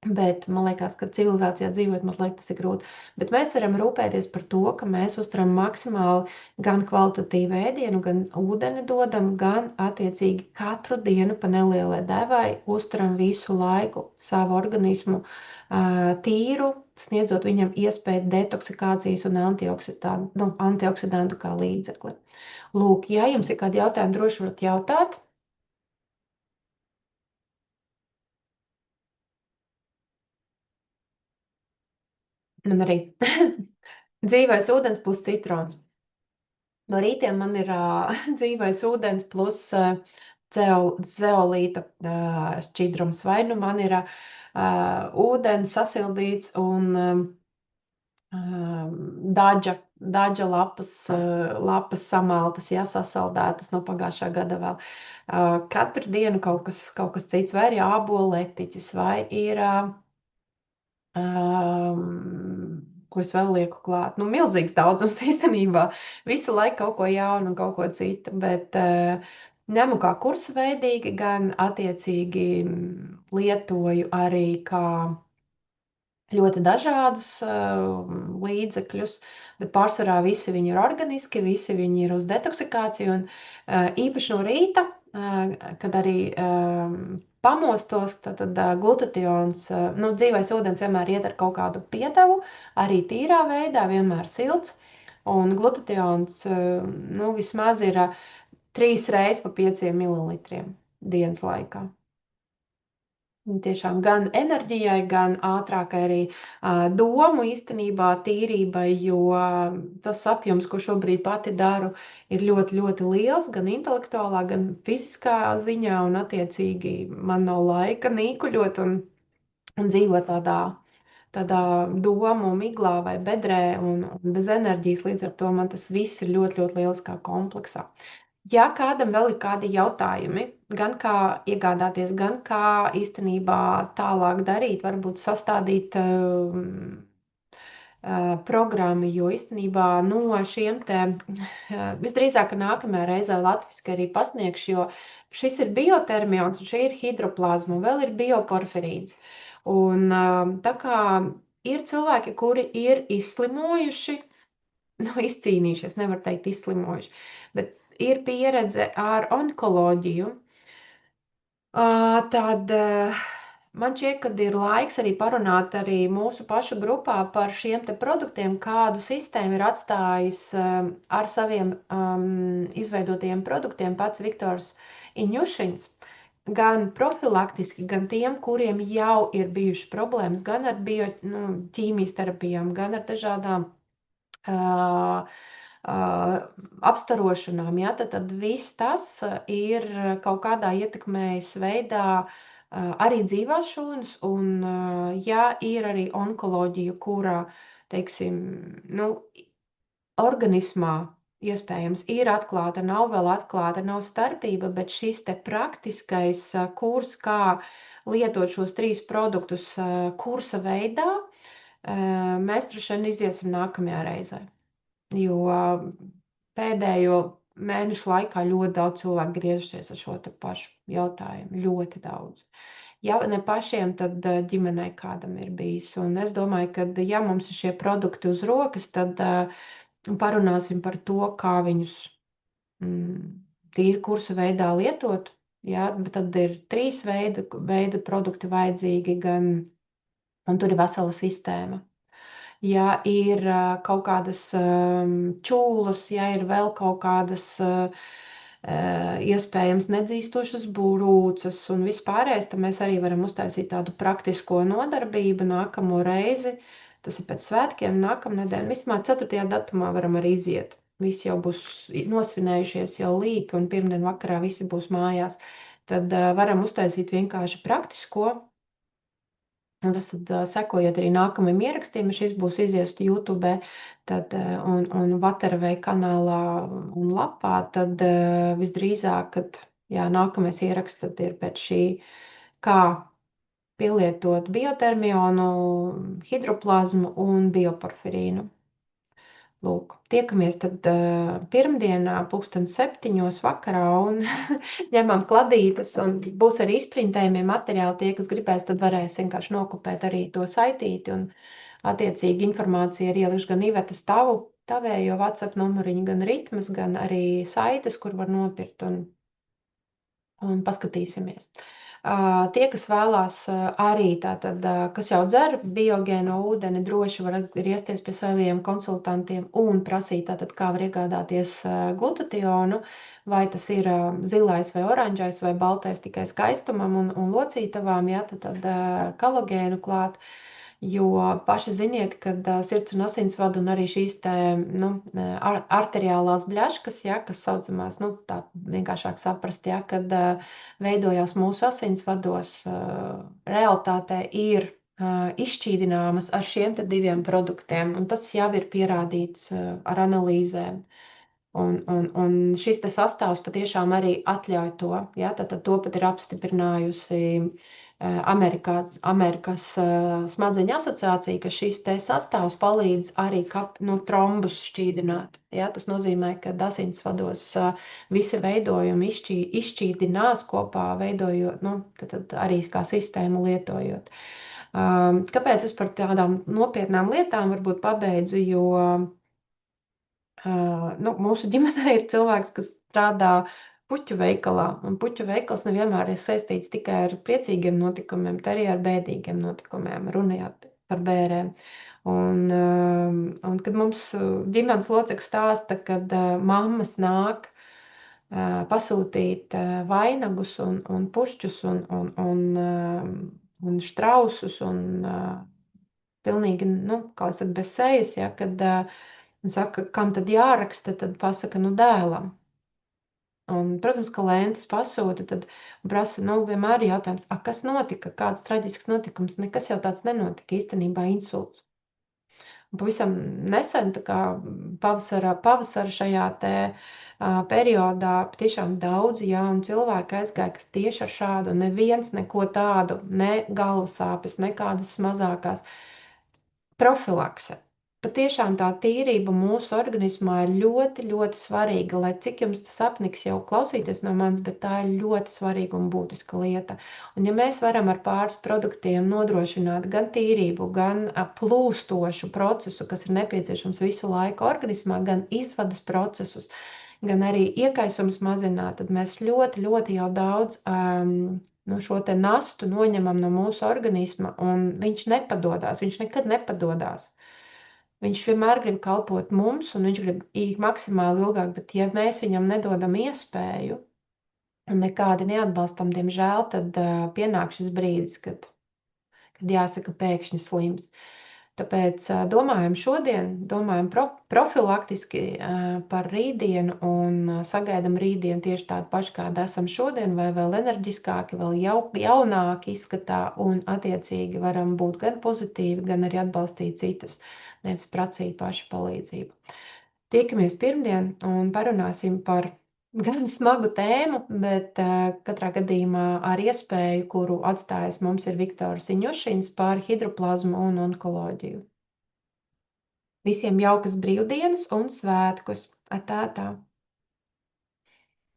Bet man liekas, ka civilizācijā dzīvot mazliet tas ir grūti. Bet mēs varam rūpēties par to, ka mēs uzturam maksimāli gan kvalitatīvu ēdienu, gan ūdeni dodam, gan attiecīgi katru dienu pa nelielai devai uzturam visu laiku savu organismu tīru, sniedzot viņam iespēju detoksikācijas un antioksidantu kā līdzekli. Lūk, ja jums ir kādi jautājumi, droši varat jautāt. Man arī dzīvais ūdens plus citrons. No rītiem man ir dzīvais ūdens plus zeolīta šķidrums, vai nu man ir ūdens sasildīts un daģa lapas samaltas, ja, sasaldētas no pagājušā gada vēl. Katru dienu kaut kas cits, vai ir āboletiķis, vai ir, ko es vēl lieku klāt. Nu, milzīgs daudzums īstenībā. Visu laiku kaut ko jaunu un kaut ko citu, bet ņemu kā kursveidīgi, gan attiecīgi lietoju arī kā ļoti dažādus līdzekļus, bet pārsvarā visi viņi ir organiski, visi viņi ir uz detoksikāciju, un īpaši no rīta, kad arī pamostos, tad glutations, nu, dzīvais ūdens vienmēr iet ar kaut kādu piedevu, arī tīrā veidā, vienmēr silts, un glutations, nu, vismaz ir 3 reizes pa 5 mililitriem dienas laikā. Tiešām gan enerģijai, gan ātrākai arī domu īstenībā tīrībai, jo tas apjoms, ko šobrīd pati daru, ir ļoti, ļoti liels, gan intelektuālā, gan fiziskā ziņā, un attiecīgi man nav laika nīkuļot un dzīvot tādā domu miglā vai bedrē un bez enerģijas, līdz ar to man tas viss ir ļoti, ļoti lieliskā kompleksā. Ja kādam vēl ir kādi jautājumi, gan kā iegādāties, gan kā īstenībā tālāk darīt, varbūt sastādīt programmu, jo īstenībā no šiem te visdrīzāk nākamajā reizē latviski arī pasniegšu, jo šis ir biotermions, un šī ir hidroplazma, un vēl ir bioporfirīns. Un tā kā ir cilvēki, kuri ir izslimojuši, izcīnījušies, nevar teikt izslimojuši, bet ir pieredze ar onkoloģiju, tad man šķiet, ka ir laiks arī parunāt arī mūsu pašu grupā par šiem te produktiem, kādu sistēmu ir atstājis ar saviem izveidotiem produktiem pats Viktors Iņušins, gan profilaktiski, gan tiem, kuriem jau ir bijušas problēmas, gan ar ķīmijas terapijām, gan ar dažādām apstarošanām, ja, tad viss tas ir kaut kādā ietekmējis veidā arī dzīvās šūnas, un ja ir arī onkoloģija, kura, teiksim, organismā iespējams ir atklāta, nav vēl atklāta, nav starpība, bet šis te praktiskais kurs, kā lietot šos 3 produktus kursa veidā, mēs droši vien iziesim nākamajā reizē. Jo pēdējo mēnešu laikā ļoti daudz cilvēku griežušies ar šo te pašu jautājumu. Ļoti daudz. Ja ne pašiem, tad ģimenei kādam ir bijis. Un es domāju, ka ja mums ir šie produkti uz rokas, tad parunāsim par to, kā viņus tīri kursa veidā lietot. Ja, bet tad ir 3 veida produkti vajadzīgi, un tur ir vesela sistēma. Ja ir kaut kādas čūlas, ja ir vēl kaut kādas iespējams nedzīstošas burūcas un vispārējais, tad mēs arī varam uztaisīt tādu praktisko nodarbību nākamo reizi. Tas ir pēc svētkiem, nākamnedēļ. Vismaz 4. datumā varam arī iziet. Visi jau būs nosvinējušies jau līki, un pirmdien vakarā visi būs mājās. Tad varam uztaisīt vienkārši praktisko. Un tas tad sekojiet arī nākamajam ierakstiem, ja šis būs iziest YouTube tad, un Waterway kanālā un lapā, tad visdrīzāk, kad nākamais ieraksts tad ir pēc šī, kā pielietot biotermionu, hidroplazmu un bioporfirīnu. Lūk, tiekamies tad pirmdienā 7:00 vakarā un ņemam kladītes, un būs arī izprintējumie materiāli. Tie, kas gribēs, tad varēs vienkārši nokopēt arī to saitīti, un attiecīgi informācija ir ielikšu gan Ivetas tavējo WhatsApp numuriņu, gan ritmas, gan arī saites, kur var nopirkt, un paskatīsimies. Tie, kas vēlās arī tātad, kas jau dzer biogēno ūdeni, droši var griezties pie saviem konsultantiem un prasīt, tātad, kā var iegādāties glutationu, vai tas ir zilais vai oranžais vai baltais tikai skaistumam un locītavām, ja, tad kalogēnu klāt. Jo paši ziniet, kad sirds un asinsvadu un arī šīs te, arteriālās bļaškas, ja, kas saucamās, tā vienkāršāk saprast, ja, kad veidojās mūsu asinsvados, realitātē ir izšķīdināmas ar šiem te diviem produktiem, un tas jau ir pierādīts ar analīzēm. Un šis te sastāvs patiešām arī atļauj to, ja, tad to pat ir apstiprinājusi Amerikas smadzeņu asociācija, ka šis te sastāvs palīdz arī trombus šķīdināt. Ja, tas nozīmē, ka asinsvados visi veidojumi izšķīdinās kopā, veidojot, tad arī kā sistēmu lietojot. Kāpēc es par tādām nopietnām lietām varbūt pabeidzu, jo mūsu ģimenē ir cilvēks, kas strādā puķu veikalā, un puķu veikals nevienmēr ir saistīts tikai ar priecīgiem notikumiem, bet arī ar bēdīgiem notikumiem, runājot par bērēm. Un kad mums ģimenes locekļi stāsta, kad mammas nāk pasūtīt vainagus un pušķus un štrausus un pilnīgi, kā es saku, bez sejas, ja, kad un saka, kam tad jāraksta, tad pasaka, dēlam. Un, protams, ka lentes pasūta, tad prasa, vienmēr ir jautājums, kas notika, kāds traģisks notikums, nekas jau tāds nenotika, īstenībā insults. Un pavisam nesen, tā kā pavasara šajā te periodā, tiešām daudzi jauni cilvēki aizgāja, kas tieši ar šādu, neviens neko tādu, ne galvasāpes, nekādas mazākās profilakse. Patiešām tā tīrība mūsu organismā ir ļoti, ļoti svarīga, lai cik jums tas apniks jau klausīties no manis, bet tā ir ļoti svarīga un būtiska lieta. Un ja mēs varam ar pāris produktiem nodrošināt gan tīrību, gan plūstošu procesu, kas ir nepieciešams visu laiku organismā, gan izvadas procesus, gan arī iekaisums mazināt, tad mēs ļoti, ļoti jau daudz šo te nastu noņemam no mūsu organisma, un viņš nepadodās, viņš nekad nepadodās. Viņš vienmēr grib kalpot mums, un viņš grib maksimāli ilgāk, bet ja mēs viņam nedodam iespēju, un nekādi neatbalstam, diemžēl, tad pienāk šis brīdis, kad jāsaka pēkšņi slims. Tāpēc domājam profilaktiski par rītdienu un sagaidam rītdienu tieši tādu pašu, kāda esam šodien, vai vēl enerģiskāki, vēl jaunāki izskatā, un attiecīgi varam būt gan pozitīvi, gan arī atbalstīt citus, nevis prasīt pašu palīdzību. Tiekamies pirmdien un parunāsim par gan smagu tēmu, bet katrā gadījumā ar iespēju, kuru atstājis mums ir Viktors Iņušins par hidroplazmu un onkoloģiju. Visiem jaukas brīvdienas un svētkus! Atā!